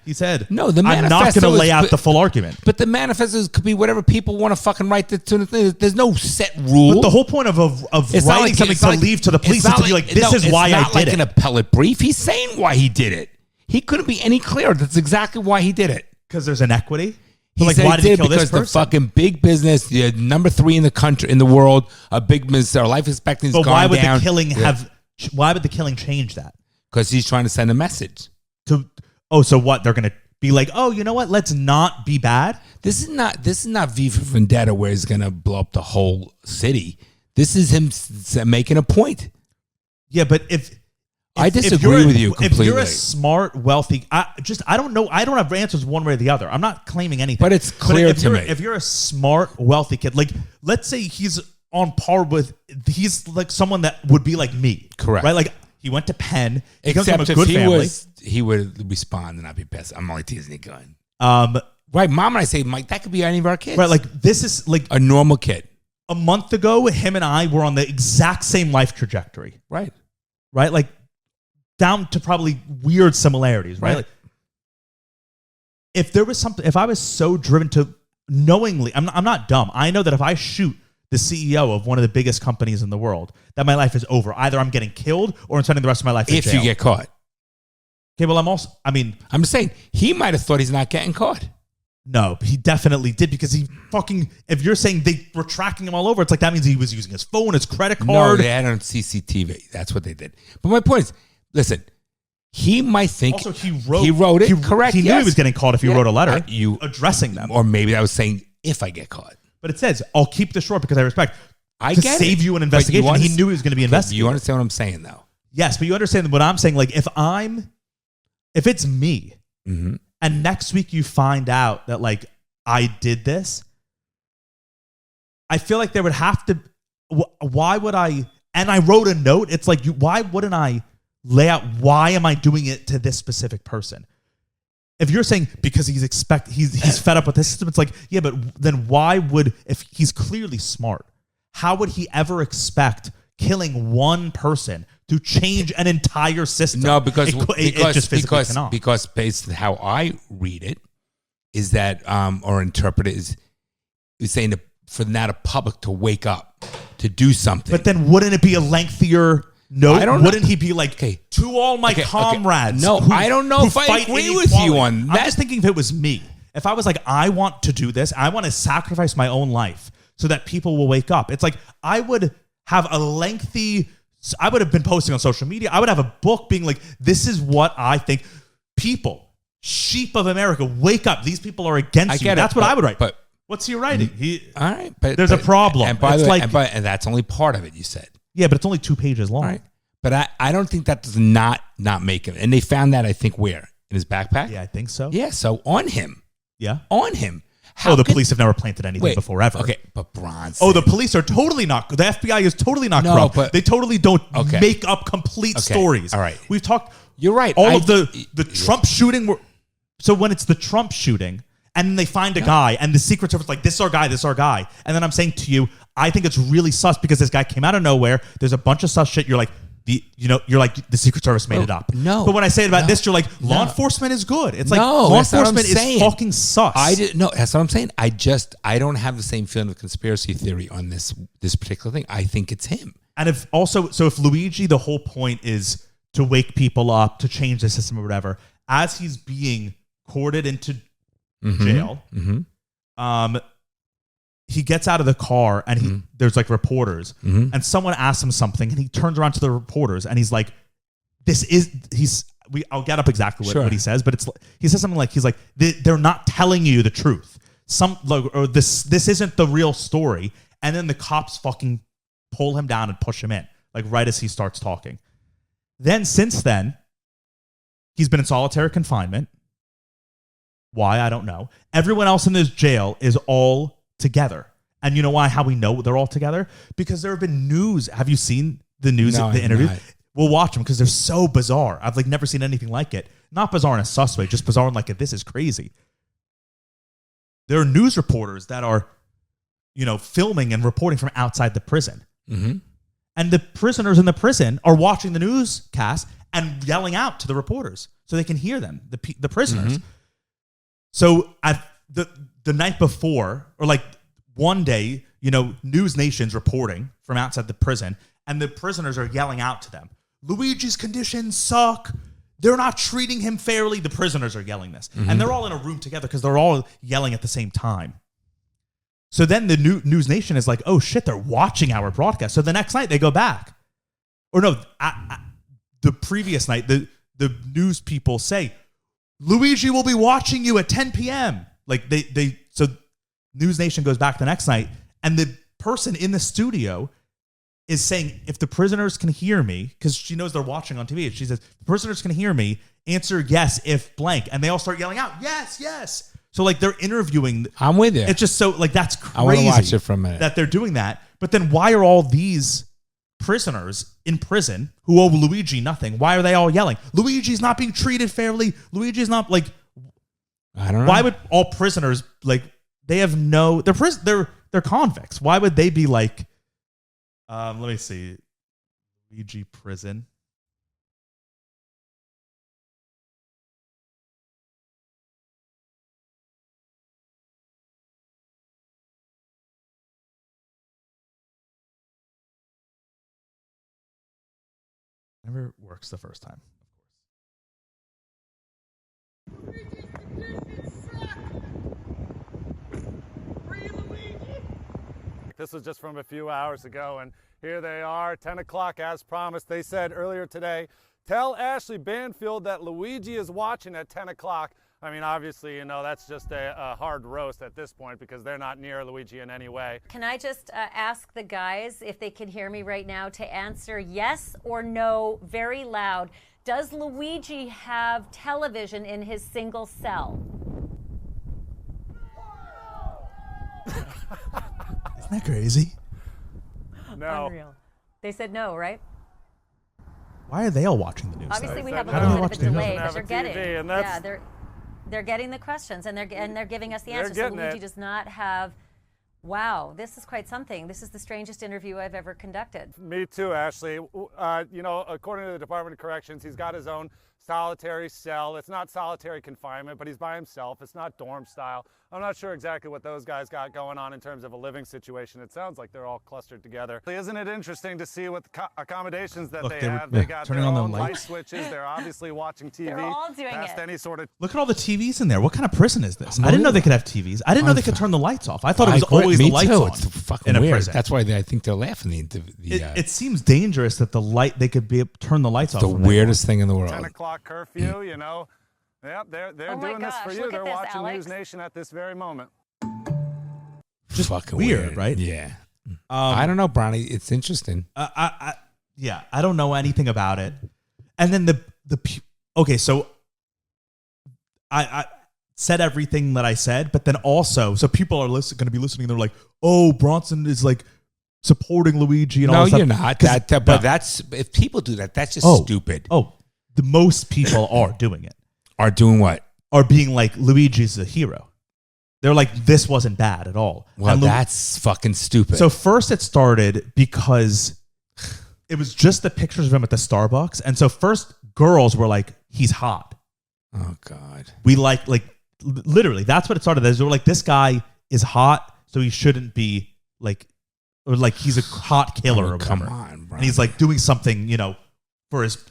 [SPEAKER 2] He said,
[SPEAKER 3] No, the
[SPEAKER 2] I'm not
[SPEAKER 3] manifesto
[SPEAKER 2] going to lay
[SPEAKER 3] is-
[SPEAKER 2] out the full argument.
[SPEAKER 3] But the manifestos could be whatever people want to fucking write. There's no set rule.
[SPEAKER 2] But the whole point of
[SPEAKER 3] It's not
[SPEAKER 2] writing something
[SPEAKER 3] it's not
[SPEAKER 2] to leave to the police
[SPEAKER 3] it's
[SPEAKER 2] is
[SPEAKER 3] not
[SPEAKER 2] to be like, this is why I
[SPEAKER 3] It's not like
[SPEAKER 2] did
[SPEAKER 3] an
[SPEAKER 2] it.
[SPEAKER 3] appellate brief. He's saying why he did it. He couldn't be any clearer. That's exactly why he did it.
[SPEAKER 2] Because there's inequity.
[SPEAKER 3] He
[SPEAKER 2] Like,
[SPEAKER 3] said
[SPEAKER 2] why did he kill
[SPEAKER 3] because
[SPEAKER 2] this person?
[SPEAKER 3] the fucking big business, the number 3 in the country, in the world, a big business, their life expectancy
[SPEAKER 2] But
[SPEAKER 3] has
[SPEAKER 2] why
[SPEAKER 3] gone
[SPEAKER 2] would
[SPEAKER 3] down.
[SPEAKER 2] the killing why would the killing change that?
[SPEAKER 3] Because he's trying to send a message.
[SPEAKER 2] So what? They're going to be like, oh, you know what? Let's not be bad.
[SPEAKER 3] This is not V for Vendetta where he's gonna blow up the whole city. This is him making a point.
[SPEAKER 2] Yeah, but
[SPEAKER 3] I disagree with you completely.
[SPEAKER 2] If you're a smart, wealthy, I don't know. I don't have answers one way or the other. I'm not claiming anything.
[SPEAKER 3] But it's clear to me.
[SPEAKER 2] If you're a smart, wealthy kid, like let's say he's on par with, he's like someone that would be like me.
[SPEAKER 3] Correct.
[SPEAKER 2] Right? Like he went to Penn. He comes from
[SPEAKER 3] Except
[SPEAKER 2] a
[SPEAKER 3] if
[SPEAKER 2] good
[SPEAKER 3] he
[SPEAKER 2] family.
[SPEAKER 3] he would respond and not be pissed. I'm only teasing you, gun.
[SPEAKER 2] Right.
[SPEAKER 3] Mom and I say, Mike, that could be any of our kids.
[SPEAKER 2] Right. Like this is like
[SPEAKER 3] a normal kid.
[SPEAKER 2] a month ago, him and I were on the exact same life trajectory.
[SPEAKER 3] Right.
[SPEAKER 2] Right. Like down to probably weird similarities. Right.
[SPEAKER 3] Right.
[SPEAKER 2] Like, if there was something, if I was so driven to knowingly, I'm not dumb. I know that if I shoot the CEO of one of the biggest companies in the world, that my life is over. Either I'm getting killed or I'm spending the rest of my life in
[SPEAKER 3] If
[SPEAKER 2] jail.
[SPEAKER 3] you get caught.
[SPEAKER 2] Okay, well,
[SPEAKER 3] I'm just saying, he might have thought he's not getting caught.
[SPEAKER 2] no, he definitely did because if you're saying they were tracking him all over, it's like that means he was using his phone, his credit card.
[SPEAKER 3] No, they had it on CCTV. That's what they did. But my point is, listen, he might think.
[SPEAKER 2] Also, he
[SPEAKER 3] wrote it, correct.
[SPEAKER 2] He knew
[SPEAKER 3] yes.
[SPEAKER 2] he was getting caught if he wrote a letter
[SPEAKER 3] you
[SPEAKER 2] addressing them.
[SPEAKER 3] Or maybe that was saying, if I get caught.
[SPEAKER 2] But it says, I'll keep this short because I respect.
[SPEAKER 3] I
[SPEAKER 2] to
[SPEAKER 3] get
[SPEAKER 2] save
[SPEAKER 3] it.
[SPEAKER 2] you an
[SPEAKER 3] But
[SPEAKER 2] investigation.
[SPEAKER 3] you
[SPEAKER 2] He knew he was going to be investigated.
[SPEAKER 3] You understand what I'm saying, though?
[SPEAKER 2] Yes, but you understand what I'm saying. Like, if it's me,
[SPEAKER 3] Mm-hmm.
[SPEAKER 2] and next week you find out that like I did this, I feel like there would have to. Why would I? And I wrote a note. It's like, why wouldn't I lay out why am I doing it to this specific person? If you're saying because he's fed up with this system, it's like, yeah, but then why would, if he's clearly smart, how would he ever expect killing one person to change an entire system?
[SPEAKER 3] No, because
[SPEAKER 2] it just physically cannot.
[SPEAKER 3] Because based on how I read it, is that or interpret it is saying for now the public to wake up to do something.
[SPEAKER 2] But then wouldn't it be a lengthier note?
[SPEAKER 3] I don't know.
[SPEAKER 2] Wouldn't he be like,
[SPEAKER 3] Okay.
[SPEAKER 2] to all my comrades?
[SPEAKER 3] No,
[SPEAKER 2] who-
[SPEAKER 3] I don't know
[SPEAKER 2] who
[SPEAKER 3] if I
[SPEAKER 2] fight
[SPEAKER 3] agree with
[SPEAKER 2] inequality.
[SPEAKER 3] you on
[SPEAKER 2] I'm
[SPEAKER 3] that.
[SPEAKER 2] just thinking if it was me. If I was like, I want to do this, I want to sacrifice my own life so that people will wake up. It's like I would have a lengthy, I would have been posting on social media. I would have a book being like, this is what I think. People, sheep of America, wake up. These people are against
[SPEAKER 3] I
[SPEAKER 2] you.
[SPEAKER 3] get it,
[SPEAKER 2] That's what I would write.
[SPEAKER 3] But
[SPEAKER 2] what's he writing?
[SPEAKER 3] all right, but
[SPEAKER 2] There's a problem.
[SPEAKER 3] And by
[SPEAKER 2] It's
[SPEAKER 3] the way,
[SPEAKER 2] like-
[SPEAKER 3] and that's only part of it. You said.
[SPEAKER 2] Yeah, but it's only 2 pages long.
[SPEAKER 3] All right. But I don't think that does not make him. And they found that, I think, where? In his backpack?
[SPEAKER 2] Yeah, I think so.
[SPEAKER 3] Yeah, so on him.
[SPEAKER 2] Yeah.
[SPEAKER 3] On him.
[SPEAKER 2] The police have never planted anything before ever.
[SPEAKER 3] Okay, but Bronson.
[SPEAKER 2] Oh, the police are totally not. The FBI is totally not
[SPEAKER 3] No,
[SPEAKER 2] corrupt.
[SPEAKER 3] but-
[SPEAKER 2] They totally don't
[SPEAKER 3] Okay.
[SPEAKER 2] make up complete
[SPEAKER 3] Okay,
[SPEAKER 2] stories.
[SPEAKER 3] all right.
[SPEAKER 2] We've talked.
[SPEAKER 3] You're right.
[SPEAKER 2] All of the Trump shooting. So when it's the Trump shooting, and then they find a guy, and the Secret Service is like, this is our guy, this is our guy. And then I'm saying to you, I think it's really sus because this guy came out of nowhere. There's a bunch of sus shit. You're like, you're like, the Secret Service made it up.
[SPEAKER 3] No.
[SPEAKER 2] But when I say it about
[SPEAKER 3] No.
[SPEAKER 2] this, you're like, law
[SPEAKER 3] No.
[SPEAKER 2] enforcement is good. It's like,
[SPEAKER 3] No,
[SPEAKER 2] law
[SPEAKER 3] that's not what I'm
[SPEAKER 2] enforcement is
[SPEAKER 3] saying.
[SPEAKER 2] fucking sus.
[SPEAKER 3] That's what I'm saying. I don't have the same feeling of conspiracy theory on this particular thing. I think it's him.
[SPEAKER 2] And if Luigi, the whole point is to wake people up, to change the system or whatever, as he's being courted into jail, he gets out of the car and there's like reporters and someone asks him something and he turns around to the reporters and he's like, I'll get up exactly what he says, but he says something like, they're not telling you the truth. This isn't the real story. And then the cops fucking pull him down and push him in, like right as he starts talking. Then since then, he's been in solitary confinement. Why? I don't know. Everyone else in this jail is all together. And you know why? How we know they're all together? Because there have been news. Have you seen the news,
[SPEAKER 3] No,
[SPEAKER 2] the
[SPEAKER 3] I'm
[SPEAKER 2] interviews?
[SPEAKER 3] not.
[SPEAKER 2] We'll watch them because they're so bizarre. I've never seen anything like it. Not bizarre in a sus way, just bizarre in like this is crazy. There are news reporters that are, filming and reporting from outside the prison.
[SPEAKER 3] Mm-hmm.
[SPEAKER 2] And the prisoners in the prison are watching the newscast and yelling out to the reporters so they can hear them, the prisoners. Mm-hmm. So at the night before, or like one day, News Nation's reporting from outside the prison, and the prisoners are yelling out to them, Luigi's conditions suck. They're not treating him fairly. The prisoners are yelling this. Mm-hmm. And they're all in a room together because they're all yelling at the same time. So then the News Nation is like, oh shit, they're watching our broadcast. So the next night they go back. Or no, the previous night, the news people say, Luigi will be watching you at 10 p.m. Like so News Nation goes back the next night, and the person in the studio is saying, if the prisoners can hear me, because she knows they're watching on TV, she says, the prisoners can hear me, answer yes if blank. And they all start yelling out, yes, yes. So like they're interviewing.
[SPEAKER 3] I'm with you.
[SPEAKER 2] It's just so like that's crazy.
[SPEAKER 3] I want to watch it for a minute.
[SPEAKER 2] That they're doing that. But then why are all these prisoners in prison who owe Luigi nothing? Why are they all yelling? Luigi's not being treated fairly. Luigi's not like.
[SPEAKER 3] I don't know.
[SPEAKER 2] Why would all prisoners like they have no? They're convicts. Why would they be like? Let me see. Luigi prison. Never works the first time, of course.
[SPEAKER 4] This was just from a few hours ago, and here they are, 10 o'clock as promised. They said earlier today, tell Ashley Banfield that Luigi is watching at 10 o'clock. I mean, obviously, that's just a hard roast at this point because they're not near Luigi in any way.
[SPEAKER 5] Can I just ask the guys if they can hear me right now to answer yes or no very loud? Does Luigi have television in his single cell?
[SPEAKER 2] Isn't that crazy?
[SPEAKER 4] No.
[SPEAKER 5] Unreal. They said no, right?
[SPEAKER 2] Why are they all watching the news?
[SPEAKER 5] Obviously, we have a
[SPEAKER 4] no.
[SPEAKER 5] little bit of a delay, but
[SPEAKER 4] Have
[SPEAKER 5] they're
[SPEAKER 4] a
[SPEAKER 5] getting
[SPEAKER 4] TV,
[SPEAKER 5] it.
[SPEAKER 4] and that's-
[SPEAKER 5] Yeah, they're getting the questions, and they're giving us the
[SPEAKER 4] They're
[SPEAKER 5] answers. So
[SPEAKER 4] getting
[SPEAKER 5] Luigi
[SPEAKER 4] it.
[SPEAKER 5] does not have. Wow, this is quite something. This is the strangest interview I've ever conducted.
[SPEAKER 4] Me too, Ashley. According to the Department of Corrections, he's got his own solitary cell. It's not solitary confinement, but he's by himself. It's not dorm style. I'm not sure exactly what those guys got going on in terms of a living situation. It sounds like they're all clustered together. Isn't it interesting to see what accommodations that they have? They got
[SPEAKER 2] turning
[SPEAKER 4] their
[SPEAKER 2] on the
[SPEAKER 4] own light
[SPEAKER 2] lights.
[SPEAKER 4] switches. They're obviously watching TV.
[SPEAKER 5] They're all doing
[SPEAKER 4] past
[SPEAKER 5] it.
[SPEAKER 4] any sort of.
[SPEAKER 2] Look at all the TVs in there. What kind of prison is this? I didn't know they could have TVs. I didn't know they could turn the lights off. I thought it was always the lights on.
[SPEAKER 3] It's fucking
[SPEAKER 2] in a
[SPEAKER 3] weird.
[SPEAKER 2] prison.
[SPEAKER 3] That's why I think they're laughing.
[SPEAKER 2] It seems dangerous that they could turn the lights off.
[SPEAKER 3] the weirdest thing in the world.
[SPEAKER 4] 10 o'clock curfew, Yep, they're
[SPEAKER 5] Oh my
[SPEAKER 4] doing this
[SPEAKER 5] gosh,
[SPEAKER 4] for you.
[SPEAKER 5] look
[SPEAKER 4] They're
[SPEAKER 5] at this,
[SPEAKER 4] watching
[SPEAKER 5] Alex.
[SPEAKER 4] News Nation at this very moment.
[SPEAKER 2] Just
[SPEAKER 3] fucking
[SPEAKER 2] weird, right?
[SPEAKER 3] Yeah. I don't know, Bronny. It's interesting.
[SPEAKER 2] I don't know anything about it. And then okay, so I said everything that I said, but then also, so people are going to be listening. They're like, oh, Bronson is like supporting Luigi and all
[SPEAKER 3] No,
[SPEAKER 2] that
[SPEAKER 3] you're
[SPEAKER 2] stuff.
[SPEAKER 3] not. But that's if people do that, that's just stupid.
[SPEAKER 2] Oh, the most people are doing it.
[SPEAKER 3] Are doing what?
[SPEAKER 2] Are being like, Luigi's a hero. They're like, this wasn't bad at all.
[SPEAKER 3] Well,
[SPEAKER 2] And
[SPEAKER 3] that's fucking stupid.
[SPEAKER 2] So first it started because it was just the pictures of him at the Starbucks. And so first girls were like, he's hot.
[SPEAKER 3] Oh, God.
[SPEAKER 2] We literally, that's what it started as. They were like, this guy is hot, so he shouldn't be like, or like he's a hot killer or whatever.
[SPEAKER 3] Come on, bro.
[SPEAKER 2] And he's like doing something, for his...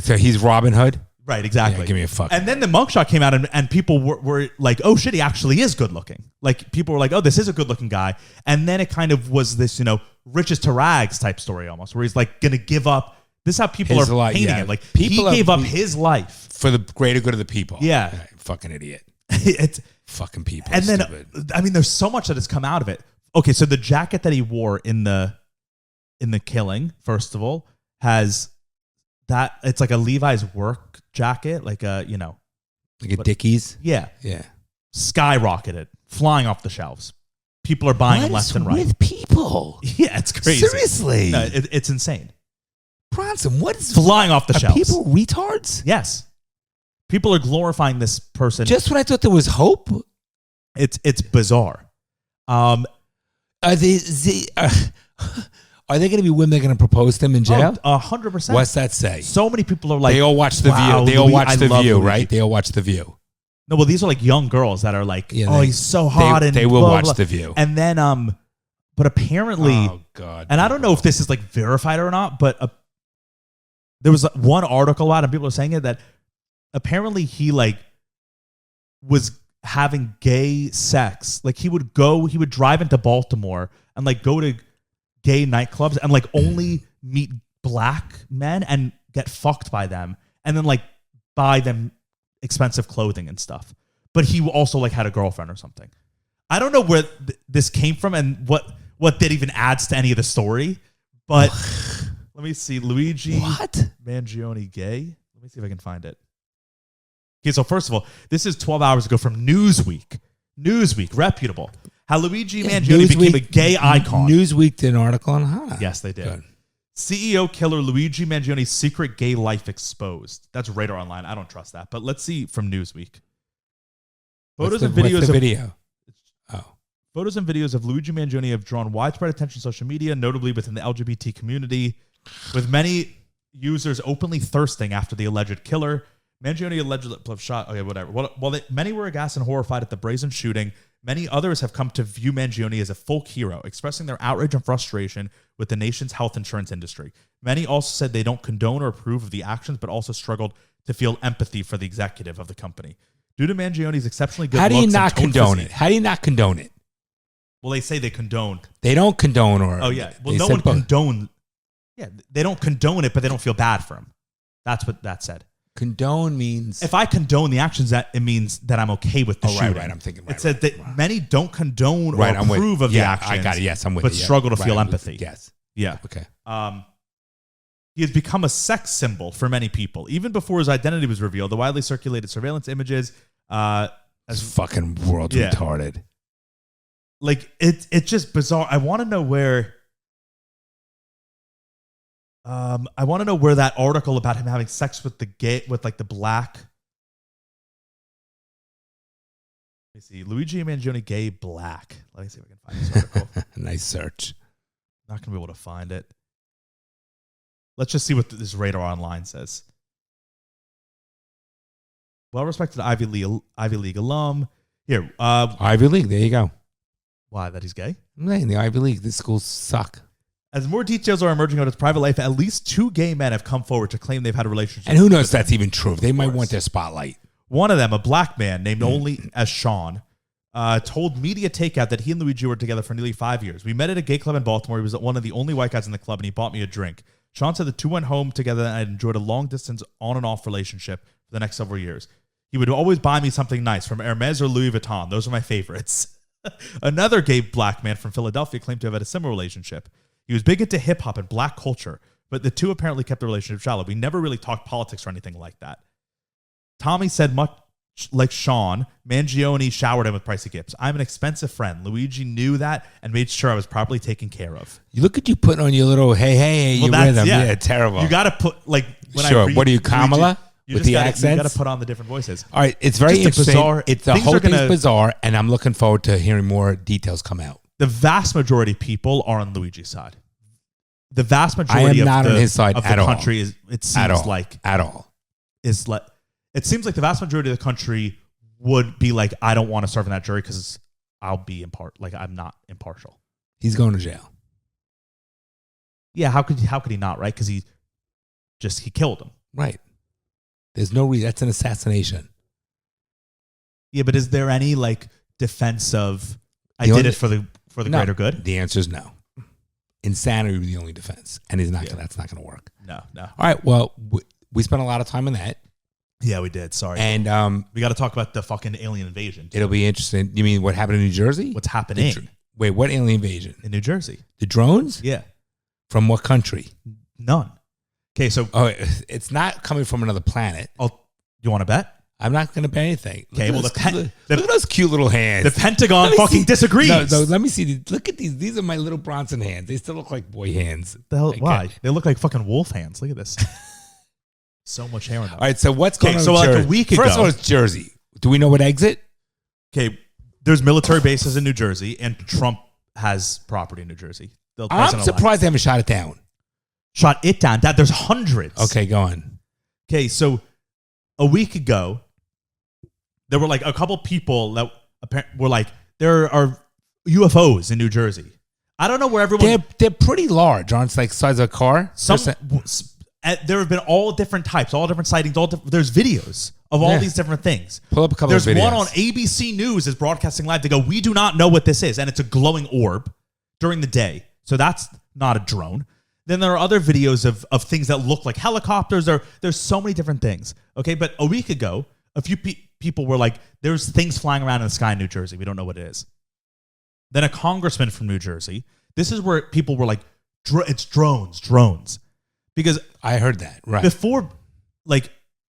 [SPEAKER 3] So he's Robin Hood?
[SPEAKER 2] Right, exactly.
[SPEAKER 3] Yeah, give me a fuck.
[SPEAKER 2] And then the mugshot came out, and people were like, oh shit, he actually is good looking. Like, people were like, oh, this is a good looking guy. And then it kind of was this, riches to rags type story almost, where he's like going to give up. This is how people
[SPEAKER 3] His
[SPEAKER 2] are
[SPEAKER 3] life,
[SPEAKER 2] painting
[SPEAKER 3] yeah.
[SPEAKER 2] it. Like,
[SPEAKER 3] People
[SPEAKER 2] he gave up
[SPEAKER 3] are-
[SPEAKER 2] his life.
[SPEAKER 3] For the greater good of the people.
[SPEAKER 2] Yeah.
[SPEAKER 3] Fucking idiot.
[SPEAKER 2] It's
[SPEAKER 3] Fucking people.
[SPEAKER 2] And then,
[SPEAKER 3] Stupid.
[SPEAKER 2] I mean, there's so much that has come out of it. Okay, so the jacket that he wore in the killing, first of all, has that. It's like a Levi's work jacket, like a
[SPEAKER 3] Like a Dickies?
[SPEAKER 2] yeah,
[SPEAKER 3] Yeah.
[SPEAKER 2] skyrocketed, flying off the shelves. People are buying them left and right.
[SPEAKER 3] with people?
[SPEAKER 2] Yeah, it's crazy.
[SPEAKER 3] Seriously?
[SPEAKER 2] No, it's insane.
[SPEAKER 3] Bronson, what is...
[SPEAKER 2] Flying off the
[SPEAKER 3] Are
[SPEAKER 2] shelves.
[SPEAKER 3] people retards?
[SPEAKER 2] Yes, people are glorifying this person.
[SPEAKER 3] Just when I thought there was hope?
[SPEAKER 2] It's bizarre.
[SPEAKER 3] Are they... Are there going to be women that are going to propose to him in jail?
[SPEAKER 2] 100%.
[SPEAKER 3] What's that say?
[SPEAKER 2] So many people are like,
[SPEAKER 3] They all watch The
[SPEAKER 2] wow,
[SPEAKER 3] View. They all watch
[SPEAKER 2] I
[SPEAKER 3] The
[SPEAKER 2] love
[SPEAKER 3] View,
[SPEAKER 2] Luigi.
[SPEAKER 3] right? They all watch The View.
[SPEAKER 2] No, well, these are like young girls that are like,
[SPEAKER 3] Yeah,
[SPEAKER 2] he's so hot, and
[SPEAKER 3] they will
[SPEAKER 2] blah,
[SPEAKER 3] watch
[SPEAKER 2] blah.
[SPEAKER 3] The View.
[SPEAKER 2] And then, but apparently,
[SPEAKER 3] Oh God!
[SPEAKER 2] and I don't know if this is like verified or not, but there was one article out, and people are saying it that apparently he like was having gay sex. Like he would drive into Baltimore and like go to gay nightclubs and like only meet black men and get fucked by them, and then like buy them expensive clothing and stuff. But he also like had a girlfriend or something. I don't know where this came from and what that even adds to any of the story. But let me see. Luigi Mangione gay. Let me see if I can find it. Okay, so first of all, this is 12 hours ago from Newsweek. Newsweek, reputable. How Luigi Mangione became a gay icon.
[SPEAKER 3] Newsweek did an article on Hannah.
[SPEAKER 2] Yes, they did.
[SPEAKER 3] Good.
[SPEAKER 2] CEO killer Luigi Mangione's secret gay life exposed. That's Radar Online. I don't trust that. But let's see from Newsweek. Photos and videos of Luigi Mangione have drawn widespread attention on social media, notably within the LGBT community, with many users openly thirsting after the alleged killer. Mangione allegedly shot. Okay, whatever. Many were aghast and horrified at the brazen shooting. Many others have come to view Mangione as a folk hero, expressing their outrage and frustration with the nation's health insurance industry. Many also said they don't condone or approve of the actions, but also struggled to feel empathy for the executive of the company. Due to Mangione's exceptionally good looks,
[SPEAKER 3] how do you not condone it? How do you not condone it?
[SPEAKER 2] Well, they say they condone.
[SPEAKER 3] They don't condone, or
[SPEAKER 2] Oh yeah. Well, no one condone. Yeah, they don't condone it, but they don't feel bad for him. That's what that said.
[SPEAKER 3] Condone means
[SPEAKER 2] if I condone the actions, that it means that I'm okay with the shooting.
[SPEAKER 3] Right. I'm thinking. Right,
[SPEAKER 2] it said that many don't condone or
[SPEAKER 3] I'm with,
[SPEAKER 2] approve of the actions.
[SPEAKER 3] I got it. Yes, I'm with
[SPEAKER 2] but
[SPEAKER 3] you.
[SPEAKER 2] struggle to feel empathy.
[SPEAKER 3] Yes.
[SPEAKER 2] Yeah.
[SPEAKER 3] Okay.
[SPEAKER 2] He has become a sex symbol for many people. Even before his identity was revealed, the widely circulated surveillance images.
[SPEAKER 3] This fucking world's retarded.
[SPEAKER 2] Like it's just bizarre. I want to know where. I want to know where that article about him having sex with the black. Let me see. Luigi Mangione gay black. Let me see if I can find this article.
[SPEAKER 3] Nice search.
[SPEAKER 2] Not gonna be able to find it. Let's just see what this Radar Online says. Well-respected Ivy League alum. Here,
[SPEAKER 3] Ivy League. There you go.
[SPEAKER 2] Why? That he's gay?
[SPEAKER 3] In the Ivy League, these schools suck.
[SPEAKER 2] As more details are emerging about his private life, at least 2 gay men have come forward to claim they've had a relationship.
[SPEAKER 3] And who knows if that's even true? They might want their spotlight.
[SPEAKER 2] One of them, a black man named only as Sean, told Media Takeout that he and Luigi were together for nearly 5 years. We met at a gay club in Baltimore. He was one of the only white guys in the club, and he bought me a drink. Sean said the two went home together and had enjoyed a long-distance on and off relationship for the next several years. He would always buy me something nice from Hermes or Louis Vuitton. Those are my favorites. Another gay black man from Philadelphia claimed to have had a similar relationship. He was big into hip-hop and black culture, but the two apparently kept the relationship shallow. We never really talked politics or anything like that. Tommy said, much like Sean, Mangione showered him with pricey gifts. I'm an expensive friend. Luigi knew that and made sure I was properly taken care of.
[SPEAKER 3] You look at you putting on your little, hey, you with them. Yeah, terrible.
[SPEAKER 2] You got to put, like, when
[SPEAKER 3] sure.
[SPEAKER 2] I read
[SPEAKER 3] What are you, Kamala?
[SPEAKER 2] Luigi,
[SPEAKER 3] with the
[SPEAKER 2] accents? You got
[SPEAKER 3] accents?
[SPEAKER 2] to put on the different voices.
[SPEAKER 3] All right, it's very
[SPEAKER 2] Just
[SPEAKER 3] interesting.
[SPEAKER 2] Bizarre,
[SPEAKER 3] the whole thing's bizarre, and I'm looking forward to hearing more details come out.
[SPEAKER 2] The vast majority of people are on Luigi's side. The vast majority
[SPEAKER 3] on his side
[SPEAKER 2] of
[SPEAKER 3] at
[SPEAKER 2] the
[SPEAKER 3] all.
[SPEAKER 2] country is, it seems like
[SPEAKER 3] at all.
[SPEAKER 2] Is like it seems like the vast majority of the country would be like, I don't want to serve in that jury because I'll be I'm not impartial.
[SPEAKER 3] He's going to jail.
[SPEAKER 2] Yeah, how could he not, right? Because he killed him.
[SPEAKER 3] Right. There's no reason. That's an assassination.
[SPEAKER 2] Yeah, but is there any like defense of did it for the greater good?
[SPEAKER 3] The answer is no. Insanity is the only defense, and he's not. That's not going to work.
[SPEAKER 2] No.
[SPEAKER 3] All right. Well, we spent a lot of time on that.
[SPEAKER 2] Yeah, we did. Sorry.
[SPEAKER 3] And
[SPEAKER 2] we got to talk about the fucking alien invasion.
[SPEAKER 3] It'll be interesting. You mean what happened in New Jersey?
[SPEAKER 2] What's happening?
[SPEAKER 3] Wait, what alien invasion?
[SPEAKER 2] In New Jersey.
[SPEAKER 3] The drones?
[SPEAKER 2] Yeah.
[SPEAKER 3] From what country?
[SPEAKER 2] None. Okay, so
[SPEAKER 3] it's not coming from another planet.
[SPEAKER 2] Oh, you want to bet?
[SPEAKER 3] I'm not going to bet anything.
[SPEAKER 2] Okay, well,
[SPEAKER 3] look at those cute little hands.
[SPEAKER 2] The Pentagon fucking disagrees.
[SPEAKER 3] No, let me see. Look at these. These are my little Bronson hands. They still look like boy hands.
[SPEAKER 2] The hell? Why? They look like fucking wolf hands. Look at this. So much hair on them.
[SPEAKER 3] All right, so what's going on?
[SPEAKER 2] So
[SPEAKER 3] with
[SPEAKER 2] like
[SPEAKER 3] Jersey?
[SPEAKER 2] a week ago.
[SPEAKER 3] First of all, it's Jersey. Do we know what exit?
[SPEAKER 2] Okay, there's military bases in New Jersey, and Trump has property in New Jersey. the
[SPEAKER 3] I'm
[SPEAKER 2] president-elect.
[SPEAKER 3] surprised they haven't shot it down.
[SPEAKER 2] Shot it down. That there's hundreds.
[SPEAKER 3] Okay, go on.
[SPEAKER 2] Okay, so a week ago, there were like a couple people that were like, there are UFOs in New Jersey. I don't know where everyone.
[SPEAKER 3] They're pretty large, aren't they? Like the size of a car.
[SPEAKER 2] There have been all different types, all different sightings. There's videos of all these different things.
[SPEAKER 3] Pull up a couple
[SPEAKER 2] There's
[SPEAKER 3] of videos.
[SPEAKER 2] one on ABC News is broadcasting live. They go, we do not know what this is, and it's a glowing orb during the day. So that's not a drone. Then there are other videos of things that look like helicopters. There's so many different things. Okay, but a week ago, a few people were like, there's things flying around in the sky in New Jersey. We don't know what it is. Then a congressman from New Jersey. This is where people were like, it's drones. Because
[SPEAKER 3] I heard that, right.
[SPEAKER 2] Before, like,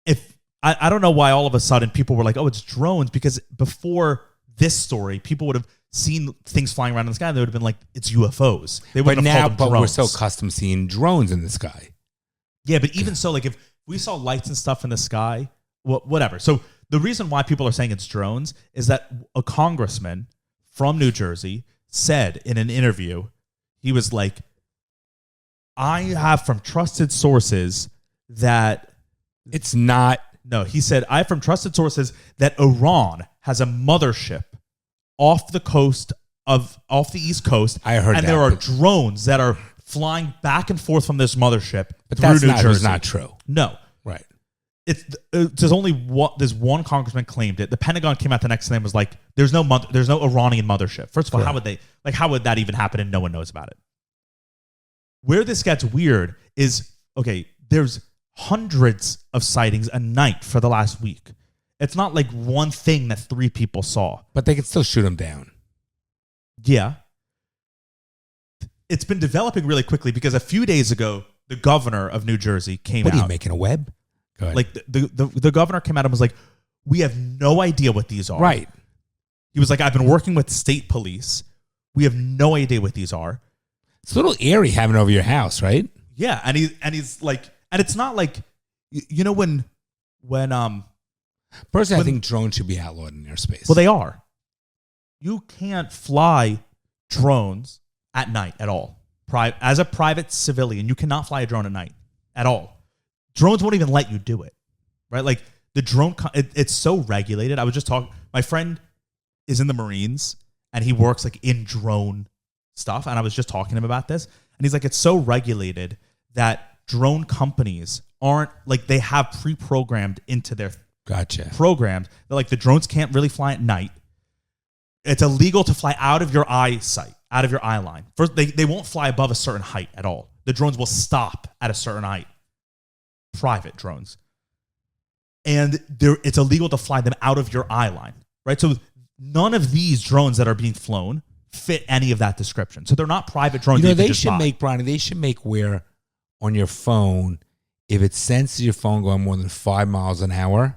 [SPEAKER 2] if I don't know why all of a sudden people were like, oh, it's drones. Because before this story, people would have seen things flying around in the sky and they would have been like, it's UFOs. They wouldn't have called them drones.
[SPEAKER 3] We're so accustomed to seeing drones in the sky.
[SPEAKER 2] Yeah, but even so, like if we saw lights and stuff in the sky, whatever. So the reason why people are saying it's drones is that a congressman from New Jersey said in an interview, he was like, I have from trusted sources that
[SPEAKER 3] it's not.
[SPEAKER 2] No, he said, I have from trusted sources that Iran has a mothership off the East Coast.
[SPEAKER 3] I heard that.
[SPEAKER 2] And there are drones that are flying back and forth from this mothership
[SPEAKER 3] But
[SPEAKER 2] through
[SPEAKER 3] that's
[SPEAKER 2] New Jersey.
[SPEAKER 3] not true.
[SPEAKER 2] No.
[SPEAKER 3] Right.
[SPEAKER 2] There's only this one congressman claimed it. The Pentagon came out the next day and was like, there's no Iranian mothership. First of all, how would that even happen and no one knows about it? Where this gets weird is, okay, there's hundreds of sightings a night for the last week. It's not like one thing that 3 people saw.
[SPEAKER 3] But they can still shoot them down.
[SPEAKER 2] Yeah. It's been developing really quickly because a few days ago, the governor of New Jersey came out.
[SPEAKER 3] What are you making, a web? Go ahead.
[SPEAKER 2] Like the governor came out and was like, we have no idea what these are.
[SPEAKER 3] Right.
[SPEAKER 2] He was like, I've been working with state police. We have no idea what these are.
[SPEAKER 3] It's a little eerie having it over your house, right?
[SPEAKER 2] Yeah, and he's like, and it's not like, you know, when
[SPEAKER 3] Personally, I think drones should be outlawed in airspace.
[SPEAKER 2] well, they are. You can't fly drones at night at all. As a private civilian, you cannot fly a drone at night at all. Drones won't even let you do it, right? Like the drone, it's so regulated. I was just talking. My friend is in the Marines and he works like in drone stuff. And I was just talking to him about this, and he's like, it's so regulated that drone companies aren't like, they have pre-programmed into their programs. They're like, the drones can't really fly at night. It's illegal to fly out of your eyesight, out of your eye line. First, they won't fly above a certain height at all. The drones will stop at a certain height. Private drones. And it's illegal to fly them out of your eye line, right? So none of these drones that are being flown fit any of that description. So they're not private drones.
[SPEAKER 3] You know, they should make, Bronny, they should make where on your phone, if it senses your phone going more than 5 miles an hour,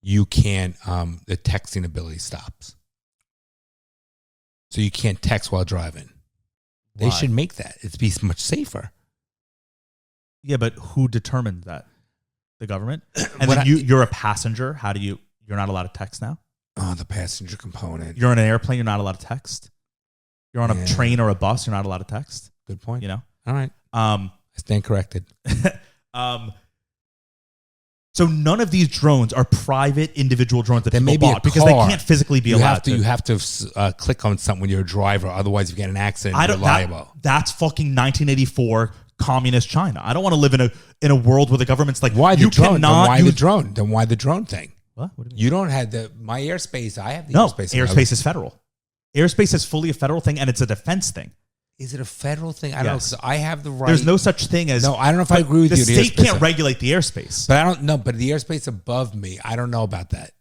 [SPEAKER 3] you can't, the texting ability stops. So you can't text while driving. They should make that. It'd be much safer.
[SPEAKER 2] Yeah, but who determined that? The government? And then you're a passenger. You're not allowed to text now?
[SPEAKER 3] Oh, the passenger component.
[SPEAKER 2] You're on an airplane, you're not allowed to text. You're on a train or a bus, you're not allowed to text.
[SPEAKER 3] Good point.
[SPEAKER 2] You know?
[SPEAKER 3] All right. I stand corrected.
[SPEAKER 2] So none of these drones are private individual drones that people bought because
[SPEAKER 3] car.
[SPEAKER 2] they can't physically be allowed to.
[SPEAKER 3] You have to click on something when you're a driver. Otherwise, if you get an accident, you're liable.
[SPEAKER 2] That's fucking 1984 communist China. I don't want to live in a world where the government's like,
[SPEAKER 3] why the drone?
[SPEAKER 2] Cannot
[SPEAKER 3] why the drone? Then why the drone thing?
[SPEAKER 2] What do you mean?
[SPEAKER 3] You don't have my airspace. I have the
[SPEAKER 2] no,
[SPEAKER 3] airspace.
[SPEAKER 2] Airspace is federal. Airspace is fully a federal thing, and it's a defense thing.
[SPEAKER 3] Is it a federal thing? I
[SPEAKER 2] Yes.
[SPEAKER 3] don't know. I have the right.
[SPEAKER 2] There's no such thing as...
[SPEAKER 3] No, I don't know if I agree with you.
[SPEAKER 2] The state can't regulate the airspace.
[SPEAKER 3] But I don't know. But the airspace above me, I don't know about that.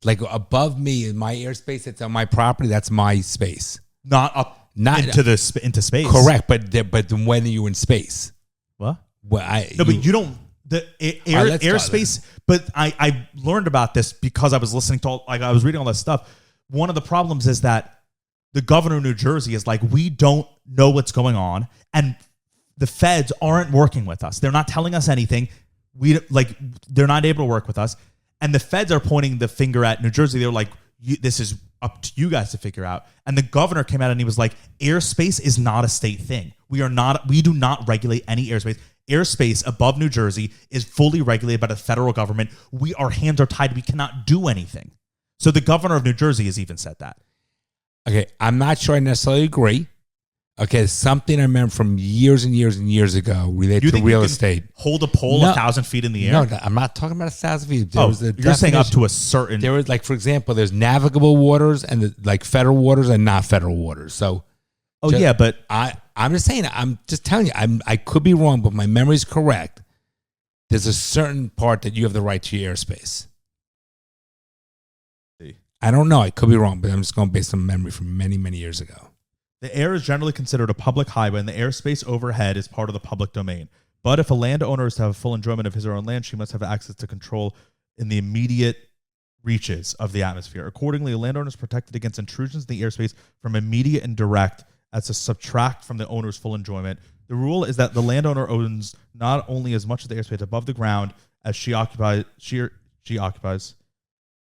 [SPEAKER 3] Like above me in my airspace, it's on my property. That's my space.
[SPEAKER 2] Not up into space.
[SPEAKER 3] Correct. But then when are you in space?
[SPEAKER 2] What?
[SPEAKER 3] Well,
[SPEAKER 2] but you don't... The airspace... But I learned about this because I was listening to I was reading all this stuff. One of the problems is that the governor of New Jersey is like, we don't know what's going on, and the feds aren't working with us. They're not telling us anything. They're not able to work with us, and the feds are pointing the finger at New Jersey. They're like, this is up to you guys to figure out. And the governor came out and he was like, airspace is not a state thing. We do not regulate any airspace. Airspace above New Jersey is fully regulated by the federal government. Our hands are tied. We cannot do anything. So the governor of New Jersey has even said that.
[SPEAKER 3] Okay, I'm not sure I necessarily agree. Okay, something I remember from years and years and years ago related to real estate.
[SPEAKER 2] Hold a pole 1,000 feet in the air?
[SPEAKER 3] No, I'm not talking about 1,000 feet.
[SPEAKER 2] You're saying up to a certain...
[SPEAKER 3] There was, like, for example, there's navigable waters and like federal waters and not federal waters. So,
[SPEAKER 2] yeah, but...
[SPEAKER 3] I'm just saying, I'm just telling you, I could be wrong, but my memory's correct. There's a certain part that you have the right to your airspace. I don't know. I could be wrong, but I'm just going based on memory from many, many years ago.
[SPEAKER 2] The air is generally considered a public highway, and the airspace overhead is part of the public domain. But if a landowner is to have full enjoyment of his or her own land, she must have access to control in the immediate reaches of the atmosphere. Accordingly, a landowner is protected against intrusions in the airspace from immediate and direct as to subtract from the owner's full enjoyment. The rule is that the landowner owns not only as much of the airspace above the ground as she occupies.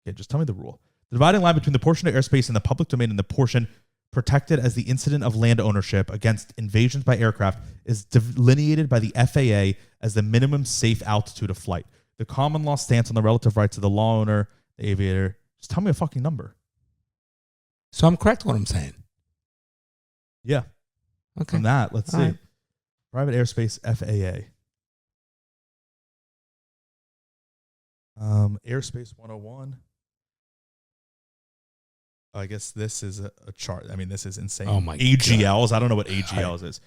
[SPEAKER 2] Yeah, just tell me the rule. The dividing line between the portion of airspace in the public domain and the portion protected as the incident of land ownership against invasions by aircraft is delineated by the FAA as the minimum safe altitude of flight. The common law stance on the relative rights of the law owner, the aviator. Just tell me a fucking number.
[SPEAKER 3] So I'm correct in what I'm saying.
[SPEAKER 2] Yeah.
[SPEAKER 3] Okay.
[SPEAKER 2] From that, let's see.
[SPEAKER 3] Right.
[SPEAKER 2] Private airspace FAA. Airspace 101. I guess this is a chart. I mean, this is insane.
[SPEAKER 3] Oh my
[SPEAKER 2] AGLs.
[SPEAKER 3] God.
[SPEAKER 2] I don't know what AGLs is.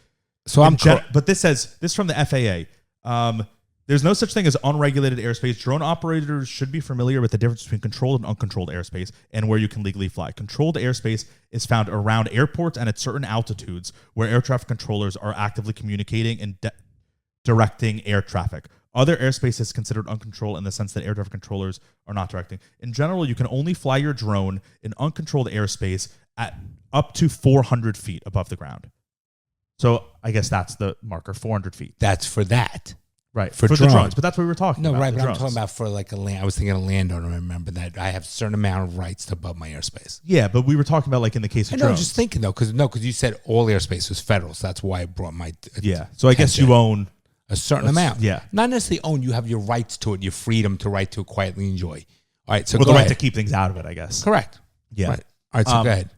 [SPEAKER 3] So
[SPEAKER 2] but this says this from the FAA. There's no such thing as unregulated airspace. Drone operators should be familiar with the difference between controlled and uncontrolled airspace and where you can legally fly. Controlled airspace is found around airports and at certain altitudes where air traffic controllers are actively communicating and directing air traffic. Other airspace is considered uncontrolled in the sense that air traffic controllers are not directing. In general, you can only fly your drone in uncontrolled airspace at up to 400 feet above the ground. So I guess that's the marker, 400 feet.
[SPEAKER 3] That's for that.
[SPEAKER 2] Right,
[SPEAKER 3] for
[SPEAKER 2] the drones. But that's what we were talking about.
[SPEAKER 3] No, right,
[SPEAKER 2] the
[SPEAKER 3] but
[SPEAKER 2] drones.
[SPEAKER 3] I'm talking about for like a land. I was thinking a landowner. Remember that I have a certain amount of rights to above my airspace.
[SPEAKER 2] Yeah, but we were talking about like in the case of
[SPEAKER 3] I know,
[SPEAKER 2] drones.
[SPEAKER 3] I'm just thinking though, because you said all airspace was federal, so that's why I brought my
[SPEAKER 2] Yeah, so I guess you own
[SPEAKER 3] a certain amount.
[SPEAKER 2] Yeah.
[SPEAKER 3] Not necessarily own. You have your rights to it, your freedom to right to quietly enjoy. All right, so
[SPEAKER 2] well,
[SPEAKER 3] go
[SPEAKER 2] the right
[SPEAKER 3] ahead.
[SPEAKER 2] to keep things out of it, I guess.
[SPEAKER 3] Correct.
[SPEAKER 2] Yeah.
[SPEAKER 3] Right. All right, so go ahead.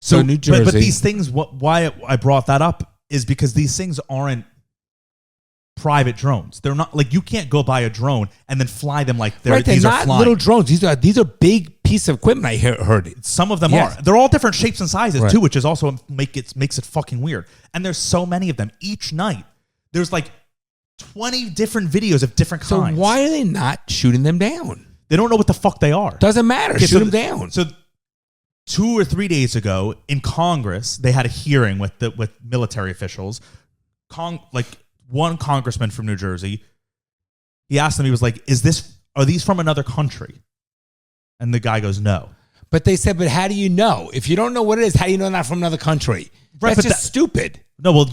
[SPEAKER 2] So
[SPEAKER 3] New Jersey.
[SPEAKER 2] But these things, why I brought that up is because these things aren't private drones. They're not like you can't go buy a drone and then fly them like they're
[SPEAKER 3] not
[SPEAKER 2] flying.
[SPEAKER 3] little drones. These are big piece of equipment. I heard it.
[SPEAKER 2] Some of them
[SPEAKER 3] Yes.
[SPEAKER 2] are. They're all different shapes and sizes
[SPEAKER 3] Right.
[SPEAKER 2] too, which is also makes it fucking weird. And there's so many of them each night. There's like 20 different videos of different
[SPEAKER 3] So
[SPEAKER 2] kinds.
[SPEAKER 3] why are they not shooting them down?
[SPEAKER 2] They don't know what the fuck they are.
[SPEAKER 3] Doesn't matter.
[SPEAKER 2] Okay,
[SPEAKER 3] Shoot them down.
[SPEAKER 2] So 2 or 3 days ago in Congress, they had a hearing with military officials. One congressman from New Jersey, he asked them, he was like, are these from another country? And the guy goes, no.
[SPEAKER 3] But they said, but how do you know? If you don't know what it is, how do you know not from another country?
[SPEAKER 2] Right,
[SPEAKER 3] That's
[SPEAKER 2] but
[SPEAKER 3] just stupid.
[SPEAKER 2] No, well,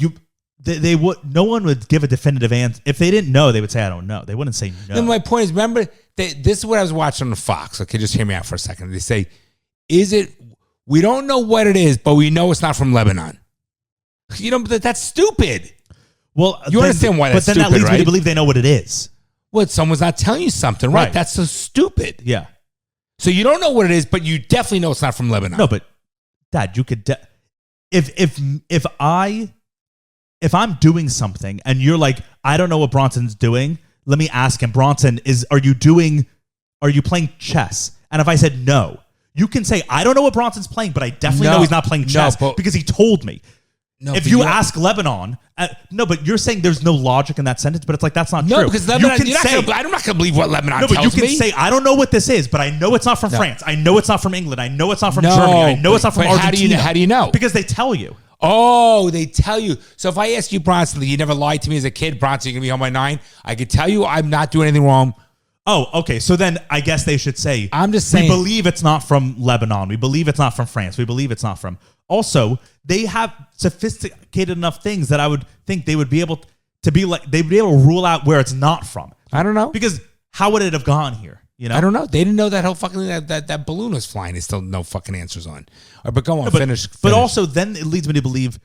[SPEAKER 2] they would. No one would give a definitive answer. If they didn't know, they would say, I don't know. They wouldn't say no.
[SPEAKER 3] Then my point is, remember, this is what I was watching on Fox. Okay, just hear me out for a second. They say, we don't know what it is, but we know it's not from Lebanon. You know, that's stupid.
[SPEAKER 2] Well,
[SPEAKER 3] you understand why that's
[SPEAKER 2] stupid, but then that leads
[SPEAKER 3] right?
[SPEAKER 2] me to believe they know what it is.
[SPEAKER 3] Well, someone's not telling you something, right?
[SPEAKER 2] Right.
[SPEAKER 3] That's so stupid.
[SPEAKER 2] Yeah.
[SPEAKER 3] So you don't know what it is, but you definitely know it's not from Lebanon.
[SPEAKER 2] No, but Dad, you could if I'm doing something and you're like, I don't know what Bronson's doing, let me ask him, Bronson, are you playing chess? And if I said no, you can say, I don't know what Bronson's playing, but I definitely know he's not playing chess because he told me.
[SPEAKER 3] No,
[SPEAKER 2] if you ask Lebanon, no, but you're saying there's no logic in that sentence, but it's like, that's not true.
[SPEAKER 3] No, because Lebanon,
[SPEAKER 2] I'm
[SPEAKER 3] not going to believe what Lebanon
[SPEAKER 2] no, but
[SPEAKER 3] tells
[SPEAKER 2] you can
[SPEAKER 3] me.
[SPEAKER 2] say, I don't know what this is, but I know it's not from France. I know it's not from England. I know it's not from Germany. I know it's not from Argentina.
[SPEAKER 3] How do you know?
[SPEAKER 2] Because they tell you.
[SPEAKER 3] Oh, they tell you. So if I ask you, Bronson, you never lied to me as a kid, Bronson, you're going to be home by 9, I could tell you I'm not doing anything wrong.
[SPEAKER 2] Oh, okay. So then I guess they should say,
[SPEAKER 3] I'm just saying.
[SPEAKER 2] We believe it's not from Lebanon. We believe it's not from France. We believe it's not from. Also, they have sophisticated enough things that I would think they would be able to be like, they'd be able to rule out where it's not from.
[SPEAKER 3] I don't know.
[SPEAKER 2] Because how would it have gone here? You know,
[SPEAKER 3] I don't know. They didn't know that whole fucking that balloon was flying. They still no fucking answers on. But go on, finish.
[SPEAKER 2] But also, then it leads me to believe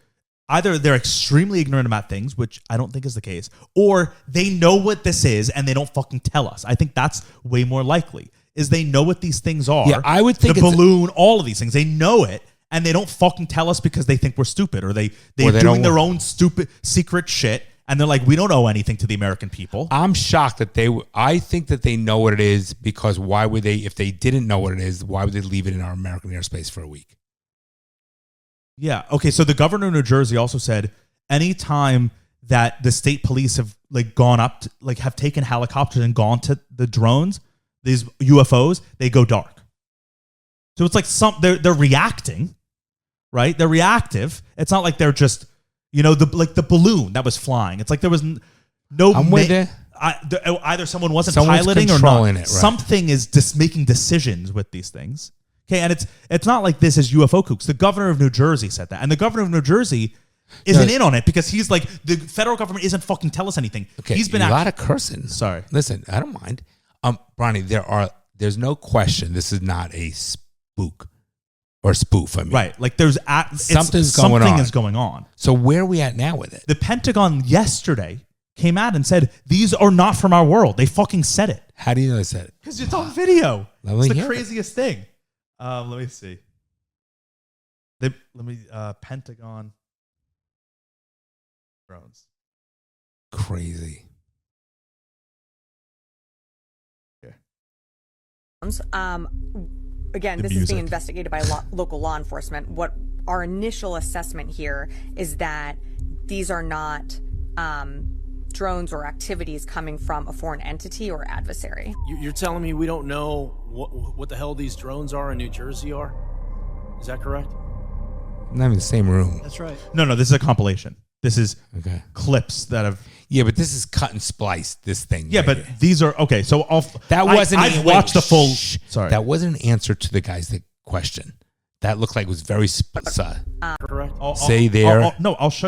[SPEAKER 2] either they're extremely ignorant about things, which I don't think is the case, or they know what this is and they don't fucking tell us. I think that's way more likely. Is they know what these things are.
[SPEAKER 3] Yeah, I would think
[SPEAKER 2] the balloon, all of these things. They know it and they don't fucking tell us because they think we're stupid, or they're doing their own stupid secret shit. And they're like, we don't owe anything to the American people.
[SPEAKER 3] I'm shocked that I think that they know what it is, because why would they, if they didn't know what it is, why would they leave it in our American airspace for a week?
[SPEAKER 2] Yeah. Okay. So the governor of New Jersey also said anytime that the state police have like gone up, have taken helicopters and gone to the drones, these UFOs, they go dark. So it's like they're reacting, right? They're reactive. It's not like they're just, the balloon that was flying. It's like there was no.
[SPEAKER 3] I'm with it.
[SPEAKER 2] Either someone's
[SPEAKER 3] Someone's
[SPEAKER 2] piloting or not.
[SPEAKER 3] controlling it, right.
[SPEAKER 2] Something is just making decisions with these things. Okay, and it's not like this is UFO kooks. The governor of New Jersey said that, and the governor of New Jersey isn't in on it because he's like, the federal government isn't fucking tell us anything.
[SPEAKER 3] Okay,
[SPEAKER 2] he's been
[SPEAKER 3] a lot of cursing.
[SPEAKER 2] Sorry,
[SPEAKER 3] listen, I don't mind. Bronny, there's no question this is not a spook. Or spoof, I mean.
[SPEAKER 2] Right. Like
[SPEAKER 3] something is going on. So where are we at now with it?
[SPEAKER 2] The Pentagon yesterday came out and said, these are not from our world. They fucking said it.
[SPEAKER 3] How do you know they said it?
[SPEAKER 2] Because it's on video. It's the
[SPEAKER 3] hear
[SPEAKER 2] craziest thing. Let me see. Pentagon drones.
[SPEAKER 3] Crazy.
[SPEAKER 6] Again, this is being investigated by local law enforcement. What our initial assessment here is that these are not drones or activities coming from a foreign entity or adversary.
[SPEAKER 7] You're telling me we don't know what the hell these drones are in New Jersey are? Is that correct?
[SPEAKER 3] Not even the same room.
[SPEAKER 7] That's right.
[SPEAKER 2] No, this is a compilation. This is clips that have...
[SPEAKER 3] Yeah, but this is cut and spliced, this thing.
[SPEAKER 2] Yeah, but these are... Okay, so I've watched the full... Sorry.
[SPEAKER 3] That wasn't an answer to the guy's question. That looked like it was very...
[SPEAKER 7] Correct.
[SPEAKER 2] I'll show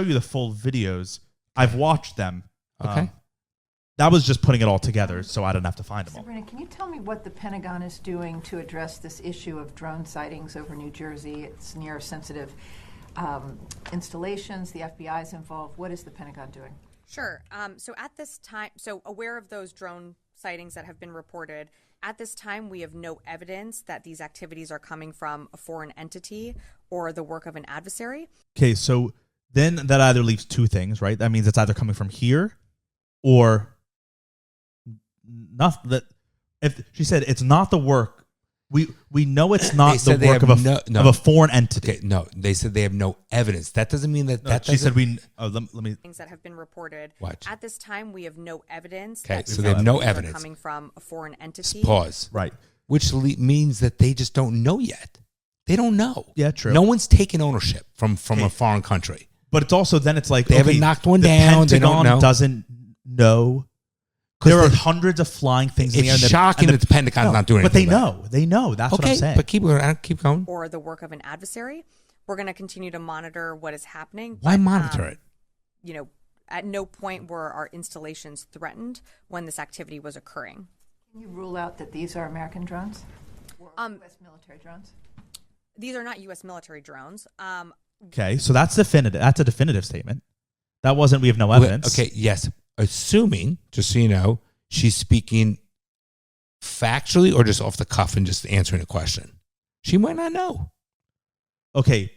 [SPEAKER 2] you the full videos. I've watched them.
[SPEAKER 3] Okay.
[SPEAKER 2] That was just putting it all together, so I didn't have to find them all.
[SPEAKER 8] Sabrina, can you tell me what the Pentagon is doing to address this issue of drone sightings over New Jersey? It's near sensitive installations. The FBI is involved. What is the Pentagon doing?
[SPEAKER 6] Sure. So at this time, aware of those drone sightings that have been reported, at this time we have no evidence that these activities are coming from a foreign entity or the work of an adversary.
[SPEAKER 2] Okay, so then that either leaves two things, right? That means it's either coming from here or not. That if she said it's not the work, we know it's not the work of a foreign entity.
[SPEAKER 3] Okay, no, they said they have no evidence. That doesn't mean that.
[SPEAKER 2] She said we. Let me.
[SPEAKER 6] Things that have been reported.
[SPEAKER 3] Watch.
[SPEAKER 6] At this time, we have no evidence.
[SPEAKER 3] Okay,
[SPEAKER 6] that
[SPEAKER 3] so they have no evidence
[SPEAKER 6] coming from a foreign entity.
[SPEAKER 3] Pause.
[SPEAKER 2] Right.
[SPEAKER 3] Which means that they just don't know yet. They don't know.
[SPEAKER 2] Yeah, true.
[SPEAKER 3] No one's taken ownership from a foreign country.
[SPEAKER 2] But it's also then it's like
[SPEAKER 3] they haven't knocked one down.
[SPEAKER 2] The Pentagon
[SPEAKER 3] they don't know.
[SPEAKER 2] Doesn't know. There are hundreds of flying things in the air.
[SPEAKER 3] It's shocking that the Pentagon's not doing anything.
[SPEAKER 2] But they know. They know. That's what I'm saying.
[SPEAKER 3] But keep going.
[SPEAKER 6] Or the work of an adversary. We're going to continue to monitor what is happening.
[SPEAKER 3] Why monitor it?
[SPEAKER 6] At no point were our installations threatened when this activity was occurring.
[SPEAKER 8] Can you rule out that these are American drones? Or U.S. military drones?
[SPEAKER 6] These are not U.S. military drones.
[SPEAKER 2] Okay, so that's definitive. That's a definitive statement. That wasn't. We have no evidence.
[SPEAKER 3] Okay, yes. Assuming, just so you know, she's speaking factually or just off the cuff and just answering a question. She might not know.
[SPEAKER 2] Okay.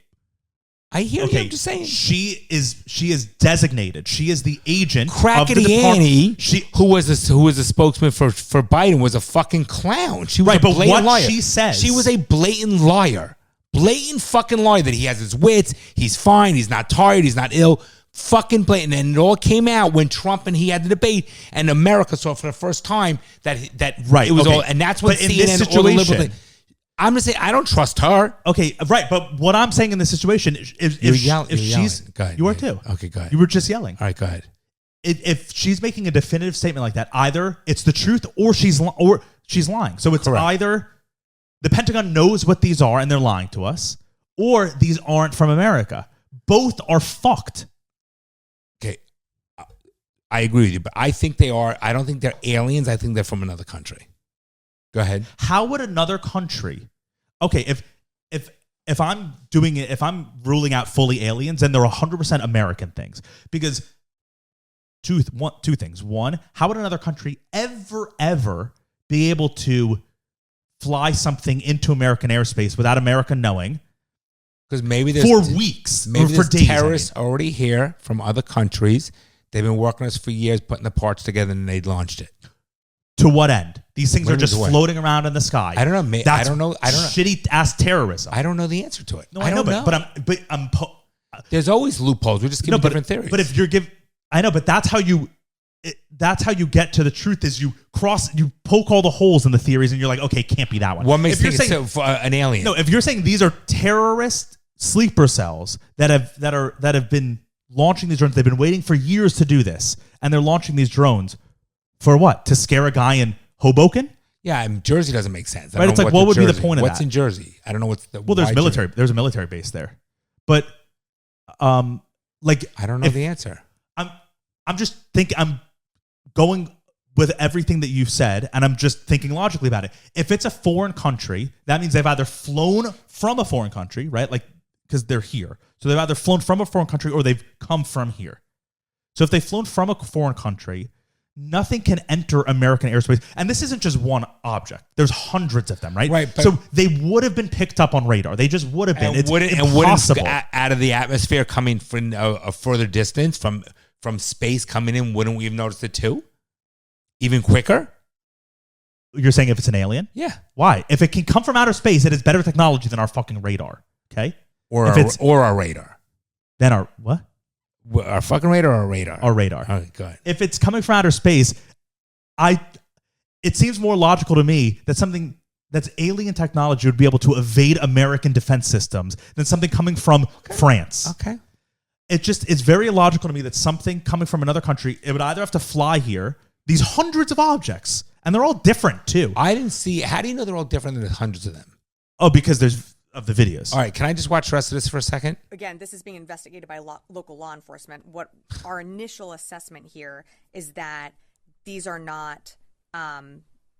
[SPEAKER 3] I hear you. I'm just saying.
[SPEAKER 2] She is designated. She is the agent
[SPEAKER 3] Crackety
[SPEAKER 2] of the
[SPEAKER 3] Annie, who was a spokesman for Biden, was a fucking clown. She was a blatant liar.
[SPEAKER 2] She says,
[SPEAKER 3] she was a blatant liar. Blatant fucking liar that he has his wits. He's fine. He's not tired. He's not ill. Fucking blatant. And it all came out when Trump and he had the debate, and America saw for the first time that
[SPEAKER 2] right.
[SPEAKER 3] It was all, and that's what
[SPEAKER 2] CNN, in this situation,
[SPEAKER 3] all the liberal thing. I'm gonna say I don't trust her.
[SPEAKER 2] Okay, right. But what I'm saying in this situation is, if she's,
[SPEAKER 3] go ahead,
[SPEAKER 2] you are too.
[SPEAKER 3] Okay, go ahead.
[SPEAKER 2] You were just yelling.
[SPEAKER 3] All right, go ahead.
[SPEAKER 2] If she's making a definitive statement like that, either it's the truth or she's lying. So it's
[SPEAKER 3] correct.
[SPEAKER 2] Either the Pentagon knows what these are and they're lying to us, or these aren't from America. Both are fucked.
[SPEAKER 3] Okay, I agree with you, but I think they are. I don't think they're aliens. I think they're from another country. Go ahead.
[SPEAKER 2] How would another country? Okay, if I'm doing it, if I'm ruling out fully aliens, then they're 100% American things. Because two things. One, how would another country ever be able to fly something into American airspace without America knowing?
[SPEAKER 3] Because maybe there's
[SPEAKER 2] for weeks,
[SPEAKER 3] maybe
[SPEAKER 2] or for
[SPEAKER 3] there's
[SPEAKER 2] days.
[SPEAKER 3] terrorists already here from other countries. They've been working on this for years, putting the parts together, and they launched it.
[SPEAKER 2] To what end? These things
[SPEAKER 3] What
[SPEAKER 2] are
[SPEAKER 3] do you
[SPEAKER 2] just
[SPEAKER 3] mean,
[SPEAKER 2] floating around in the sky.
[SPEAKER 3] I don't know.
[SPEAKER 2] That's
[SPEAKER 3] I don't know.
[SPEAKER 2] Shitty ass terrorism.
[SPEAKER 3] I don't know the answer to it.
[SPEAKER 2] No, I know, but
[SPEAKER 3] there's always loopholes. We're just giving different theories.
[SPEAKER 2] But if you're I know, but that's how you get to the truth. Is you poke all the holes in the theories, and you're like, okay, it can't be that one.
[SPEAKER 3] What makes
[SPEAKER 2] if
[SPEAKER 3] you think it's an alien?
[SPEAKER 2] No, if you're saying these are terrorist sleeper cells that have been launching these drones, they've been waiting for years to do this, and they're launching these drones for what? To scare a guy in Hoboken?
[SPEAKER 3] Yeah, Jersey doesn't make sense.
[SPEAKER 2] Right? It's like, what would be the point of that?
[SPEAKER 3] What's in Jersey? I don't know what's the.
[SPEAKER 2] Well, there's military. There's a military base there, but like
[SPEAKER 3] I don't know the answer.
[SPEAKER 2] I'm just thinking. I'm going with everything that you've said, and I'm just thinking logically about it. If it's a foreign country, that means they've either flown from a foreign country, right? Like, because they're here. So they've either flown from a foreign country or they've come from here. So if they've flown from a foreign country, nothing can enter American airspace. And this isn't just one object. There's hundreds of them, right?
[SPEAKER 3] Right.
[SPEAKER 2] So they would have been picked up on radar. They just would have been. It's impossible.
[SPEAKER 3] Out of the atmosphere coming from a further distance, from space coming in, wouldn't we have noticed it too? Even quicker?
[SPEAKER 2] You're saying if it's an alien?
[SPEAKER 3] Yeah.
[SPEAKER 2] Why? If it can come from outer space, it is better technology than our fucking radar. Okay?
[SPEAKER 3] Or our radar.
[SPEAKER 2] Then our what?
[SPEAKER 3] Our fucking radar or our radar?
[SPEAKER 2] Our radar.
[SPEAKER 3] Okay, go ahead.
[SPEAKER 2] If it's coming from outer space, it seems more logical to me that something that's alien technology would be able to evade American defense systems than something coming from France.
[SPEAKER 3] Okay.
[SPEAKER 2] It's very illogical to me that something coming from another country, it would either have to fly here, these hundreds of objects, and they're all different too.
[SPEAKER 3] I didn't see. How do you know they're all different than there's hundreds of them?
[SPEAKER 2] Oh, because there's of the videos.
[SPEAKER 3] All right, can I just watch the rest of this for a second?
[SPEAKER 6] Again, this is being investigated by local law enforcement. What our initial assessment here is that these are not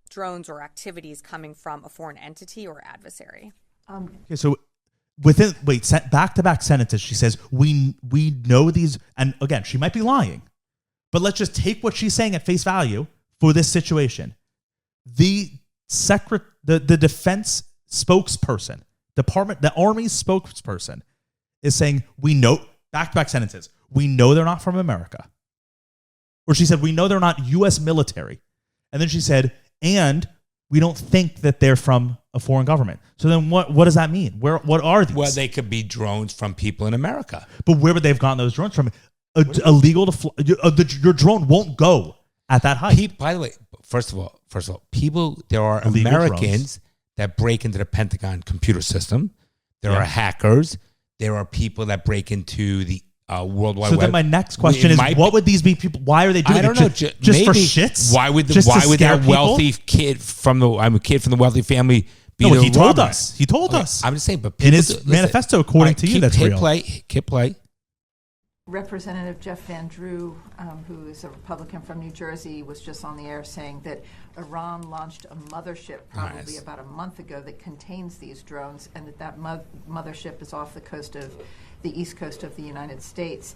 [SPEAKER 6] drones or activities coming from a foreign entity or adversary.
[SPEAKER 2] Okay, so back-to-back sentences, she says, we know these, and again, she might be lying, but let's just take what she's saying at face value for this situation. The defense spokesperson, the Army's spokesperson is saying, we know, back-to-back sentences, we know they're not from America. Or she said, we know they're not U.S. military. And then she said, and we don't think that they're from a foreign government. So then what does that mean? What are these?
[SPEAKER 3] Well, they could be drones from people in America.
[SPEAKER 2] But where would they have gotten those drones from? Illegal to fly. Your drone won't go at that height.
[SPEAKER 3] By the way, first of all, there are
[SPEAKER 2] Illegal
[SPEAKER 3] Americans that break into the Pentagon computer system. There are hackers. There are people that break into the World Wide Web.
[SPEAKER 2] So then my next question is, what would these be people? Why are they doing it?
[SPEAKER 3] I don't know.
[SPEAKER 2] Just
[SPEAKER 3] maybe,
[SPEAKER 2] for shits?
[SPEAKER 3] Why would
[SPEAKER 2] Just to scare
[SPEAKER 3] that wealthy kid from the wealthy family be
[SPEAKER 2] No,
[SPEAKER 3] the
[SPEAKER 2] he told
[SPEAKER 3] robber?
[SPEAKER 2] us. He told us.
[SPEAKER 3] I'm just saying, but
[SPEAKER 2] in his manifesto, according to you, that's real.
[SPEAKER 3] Hit play.
[SPEAKER 8] Representative Jeff Van Drew, who is a Republican from New Jersey, was just on the air saying that Iran launched a mothership probably about a month ago that contains these drones, and that mothership is off the east coast of the United States.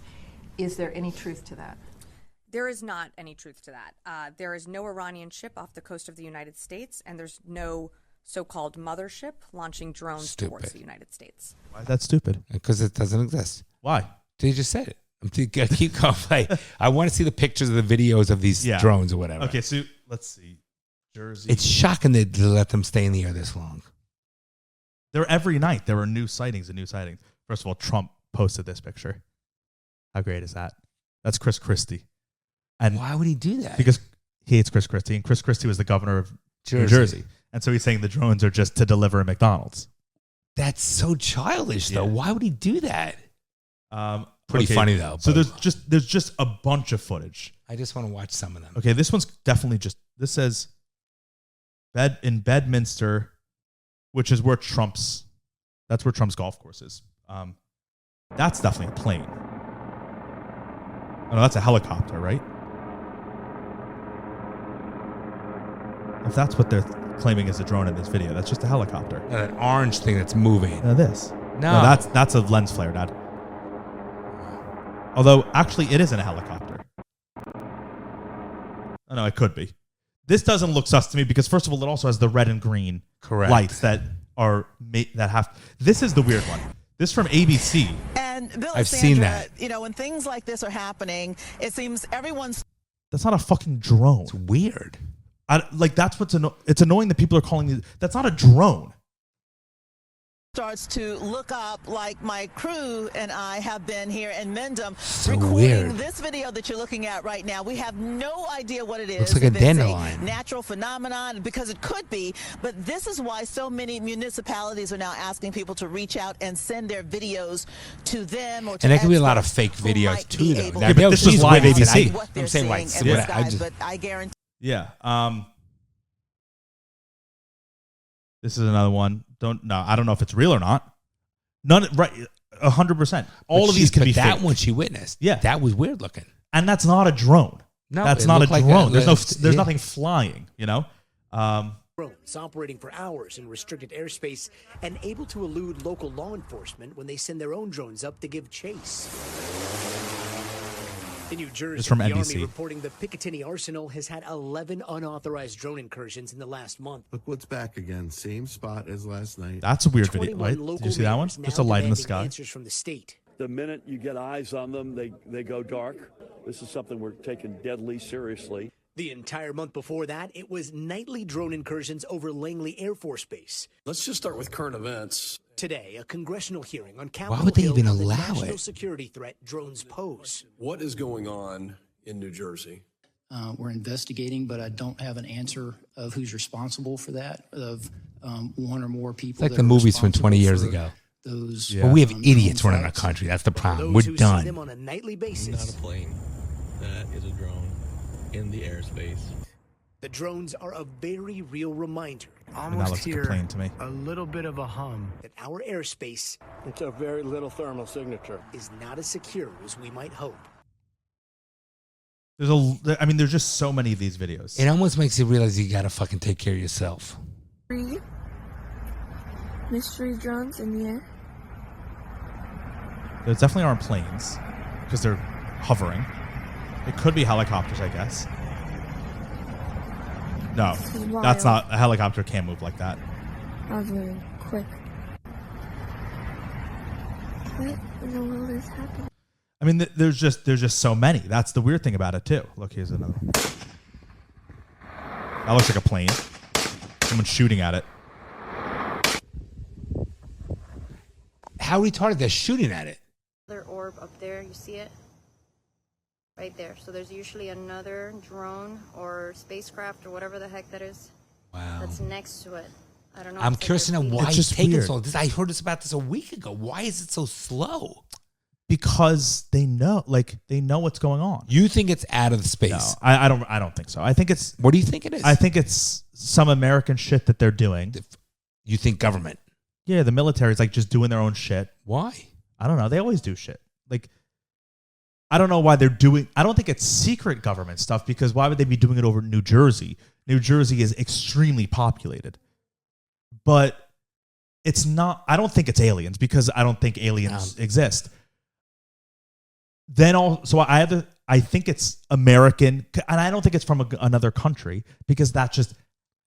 [SPEAKER 8] Is there any truth to that?
[SPEAKER 6] There is not any truth to that. There is no Iranian ship off the coast of the United States, and there's no so-called mothership launching drones towards the United States.
[SPEAKER 2] Why is that stupid?
[SPEAKER 3] Because it doesn't exist.
[SPEAKER 2] Why?
[SPEAKER 3] They just said it. Keep going. I want to see the pictures of the videos of these drones or whatever.
[SPEAKER 2] Okay, so let's see. Jersey.
[SPEAKER 3] It's shocking that they let them stay in the air this long.
[SPEAKER 2] Every night there were new sightings and new sightings. First of all, Trump posted this picture. How great is that? That's Chris Christie. And
[SPEAKER 3] why would he do that?
[SPEAKER 2] Because he hates Chris Christie, and Chris Christie was the governor of New Jersey. And so he's saying the drones are just to deliver at McDonald's.
[SPEAKER 3] That's so childish, though. Why would he do that? Pretty
[SPEAKER 2] Okay,
[SPEAKER 3] funny, though.
[SPEAKER 2] So there's just a bunch of footage.
[SPEAKER 3] I just want to watch some of them.
[SPEAKER 2] Okay, this one's definitely this says in Bedminster, which is where Trump's golf course is. That's definitely a plane. Oh, no, that's a helicopter, right? If that's what they're claiming is a drone in this video, that's just a helicopter.
[SPEAKER 3] That orange thing that's moving.
[SPEAKER 2] This.
[SPEAKER 3] No.
[SPEAKER 2] That's a lens flare, Dad. Although, actually, it isn't a helicopter. Oh, no, it could be. This doesn't look sus to me because, first of all, it also has the red and green lights that are that have. This is the weird one. This from ABC.
[SPEAKER 9] And Bill
[SPEAKER 3] I've
[SPEAKER 9] Sandra,
[SPEAKER 3] seen that.
[SPEAKER 9] You know, when things like this are happening, it seems everyone's.
[SPEAKER 2] That's not a fucking drone.
[SPEAKER 3] It's weird.
[SPEAKER 2] That's what's it's annoying that people are calling it. That's not a drone.
[SPEAKER 9] Starts to look up like my crew and I have been here in Mendham
[SPEAKER 3] recording weird.
[SPEAKER 9] This video that you're looking at right now. We have no idea what it is.
[SPEAKER 3] Looks like a dandelion.
[SPEAKER 9] Natural phenomenon, because it could be, but this is why so many municipalities are now asking people to reach out and send their videos to them or to
[SPEAKER 3] And there could be a lot of fake videos too, though.
[SPEAKER 2] Yeah, but this was live ABC.
[SPEAKER 9] I'm saying right. But I guarantee.
[SPEAKER 2] Yeah. This is another one. I don't know if it's real or not. 100%. All of these can be fake.
[SPEAKER 3] That one she witnessed.
[SPEAKER 2] Yeah.
[SPEAKER 3] That was weird looking.
[SPEAKER 2] And that's not a drone.
[SPEAKER 3] No,
[SPEAKER 2] that's not a drone.
[SPEAKER 3] Like
[SPEAKER 2] there's nothing flying, you know?
[SPEAKER 10] Drones operating for hours in restricted airspace and able to elude local law enforcement when they send their own drones up to give chase. In New Jersey,
[SPEAKER 2] it's from
[SPEAKER 10] the
[SPEAKER 2] NBC.
[SPEAKER 10] Army reporting the Picatinny Arsenal has had 11 unauthorized drone incursions in the last month.
[SPEAKER 11] Look what's back again. Same spot as last night.
[SPEAKER 2] That's a weird video. Right? Did you see that one? Just a light in the sky.
[SPEAKER 10] Answers from the state.
[SPEAKER 12] The minute you get eyes on them, they go dark. This is something we're taking deadly seriously.
[SPEAKER 10] The entire month before that, it was nightly drone incursions over Langley Air Force Base.
[SPEAKER 7] Let's just start with current events.
[SPEAKER 10] Today, a congressional hearing on Capitol
[SPEAKER 3] Why would they
[SPEAKER 10] Hill
[SPEAKER 3] even
[SPEAKER 10] on the
[SPEAKER 3] allow
[SPEAKER 10] national
[SPEAKER 3] it?
[SPEAKER 10] security threat drones pose.
[SPEAKER 7] What is going on in New Jersey?
[SPEAKER 13] We're investigating, but I don't have an answer of who's responsible for that, of one or more people.
[SPEAKER 3] It's like the movies from 20 years ago.
[SPEAKER 13] Those,
[SPEAKER 3] But we have idiots running our country. That's the problem. We're done.
[SPEAKER 10] Them on a nightly basis.
[SPEAKER 14] Not a plane. That is a drone in the airspace.
[SPEAKER 10] The drones are a very real reminder.
[SPEAKER 2] Almost hear like a plane to me.
[SPEAKER 10] A little bit of a hum. That our airspace,
[SPEAKER 12] It's a very little thermal signature.
[SPEAKER 10] is not as secure as we might hope.
[SPEAKER 2] There's just so many of these videos.
[SPEAKER 3] It almost makes you realize you gotta fucking take care of yourself.
[SPEAKER 15] Mystery drones in the air.
[SPEAKER 2] There definitely aren't planes because they're hovering. It could be helicopters, I guess. No, that's not. A helicopter can't move like that.
[SPEAKER 15] That was very quick. What in the world is happening?
[SPEAKER 2] I mean, there's just so many. That's the weird thing about it too. Look, here's another one. That looks like a plane. Someone's shooting at it.
[SPEAKER 3] How retarded? They're shooting at it.
[SPEAKER 15] Another orb up there, you see it? Right there. So there's usually another drone or spacecraft or whatever the heck that is.
[SPEAKER 3] Wow.
[SPEAKER 15] That's next to it. I don't know.
[SPEAKER 3] I'm curious to know why
[SPEAKER 2] It's
[SPEAKER 3] it's
[SPEAKER 2] just
[SPEAKER 3] taking
[SPEAKER 2] weird.
[SPEAKER 3] so long. I heard about this a week ago. Why is it so slow?
[SPEAKER 2] Because they know what's going on.
[SPEAKER 3] You think it's out of
[SPEAKER 2] No,
[SPEAKER 3] space?
[SPEAKER 2] I don't think so. I think it's.
[SPEAKER 3] What do you think it is?
[SPEAKER 2] I think it's some American shit that they're doing.
[SPEAKER 3] You think government?
[SPEAKER 2] Yeah, the military's like just doing their own shit.
[SPEAKER 3] Why?
[SPEAKER 2] I don't know. They always do shit. Like, I don't know why they're doing. I don't think it's secret government stuff because why would they be doing it over New Jersey? New Jersey is extremely populated, but it's not. I don't think it's aliens because I don't think aliens exist. Then also, I think it's American, and I don't think it's from another country because that's just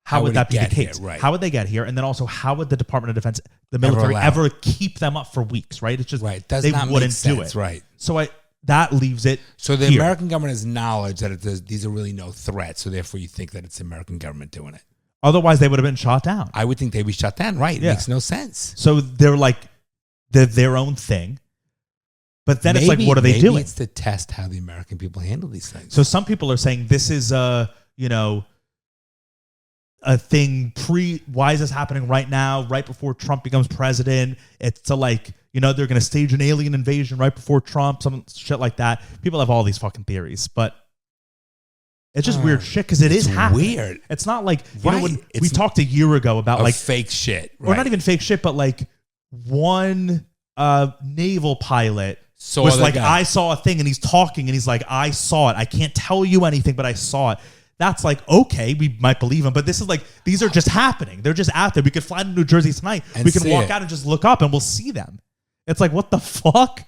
[SPEAKER 2] how would that be the case?
[SPEAKER 3] Here, right.
[SPEAKER 2] How would they get here? And then also, how would the Department of Defense, the military, ever keep them up for weeks? Right? It's just
[SPEAKER 3] Does
[SPEAKER 2] they
[SPEAKER 3] not
[SPEAKER 2] wouldn't
[SPEAKER 3] make sense,
[SPEAKER 2] do it.
[SPEAKER 3] right?
[SPEAKER 2] So that leaves it.
[SPEAKER 3] So the
[SPEAKER 2] here.
[SPEAKER 3] American government has knowledge that these are really no threat. So therefore, you think that it's the American government doing it.
[SPEAKER 2] Otherwise, they would have been shot down.
[SPEAKER 3] I would think they'd be shut down. Right? It makes no sense.
[SPEAKER 2] So they're their own thing. But then it's like, what are they doing?
[SPEAKER 3] It's to test how the American people handle these things.
[SPEAKER 2] So some people are saying this is a thing why is this happening right now, right before Trump becomes president? It's to they're going to stage an alien invasion right before Trump, some shit like that. People have all these fucking theories, but it's just weird shit because it's happening.
[SPEAKER 3] Weird.
[SPEAKER 2] It's not like, when
[SPEAKER 3] It's
[SPEAKER 2] we talked a year ago about
[SPEAKER 3] fake shit.
[SPEAKER 2] Or not even fake shit, but one naval pilot was like, I saw a thing, and he's talking, and he's like, I saw it. I can't tell you anything, but I saw it. that's like, okay, we might believe him. But this is like, these are just happening. They're just out there. We could fly to New Jersey tonight.
[SPEAKER 3] And
[SPEAKER 2] we can
[SPEAKER 3] see
[SPEAKER 2] walk
[SPEAKER 3] it.
[SPEAKER 2] out and just look up and we'll see them. It's like, what the fuck?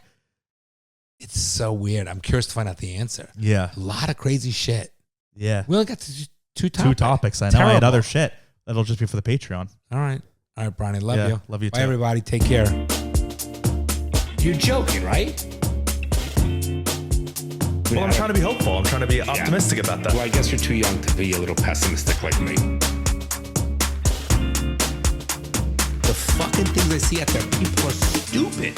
[SPEAKER 3] It's so weird. I'm curious to find out the answer.
[SPEAKER 2] Yeah.
[SPEAKER 3] A lot of crazy shit.
[SPEAKER 2] Yeah.
[SPEAKER 3] We only got to two
[SPEAKER 2] Two topics. I know. I had other shit. That'll just be for the Patreon.
[SPEAKER 3] All right, Bronny. Love
[SPEAKER 2] Yeah,
[SPEAKER 3] you.
[SPEAKER 2] love you
[SPEAKER 3] Bye,
[SPEAKER 2] too.
[SPEAKER 3] everybody. Take care. You're joking, right?
[SPEAKER 16] Well, I'm trying to be hopeful. I'm trying to be optimistic about that.
[SPEAKER 3] Well, I guess you're too young to be a little pessimistic like me.
[SPEAKER 1] The fucking things I see out there, people are stupid.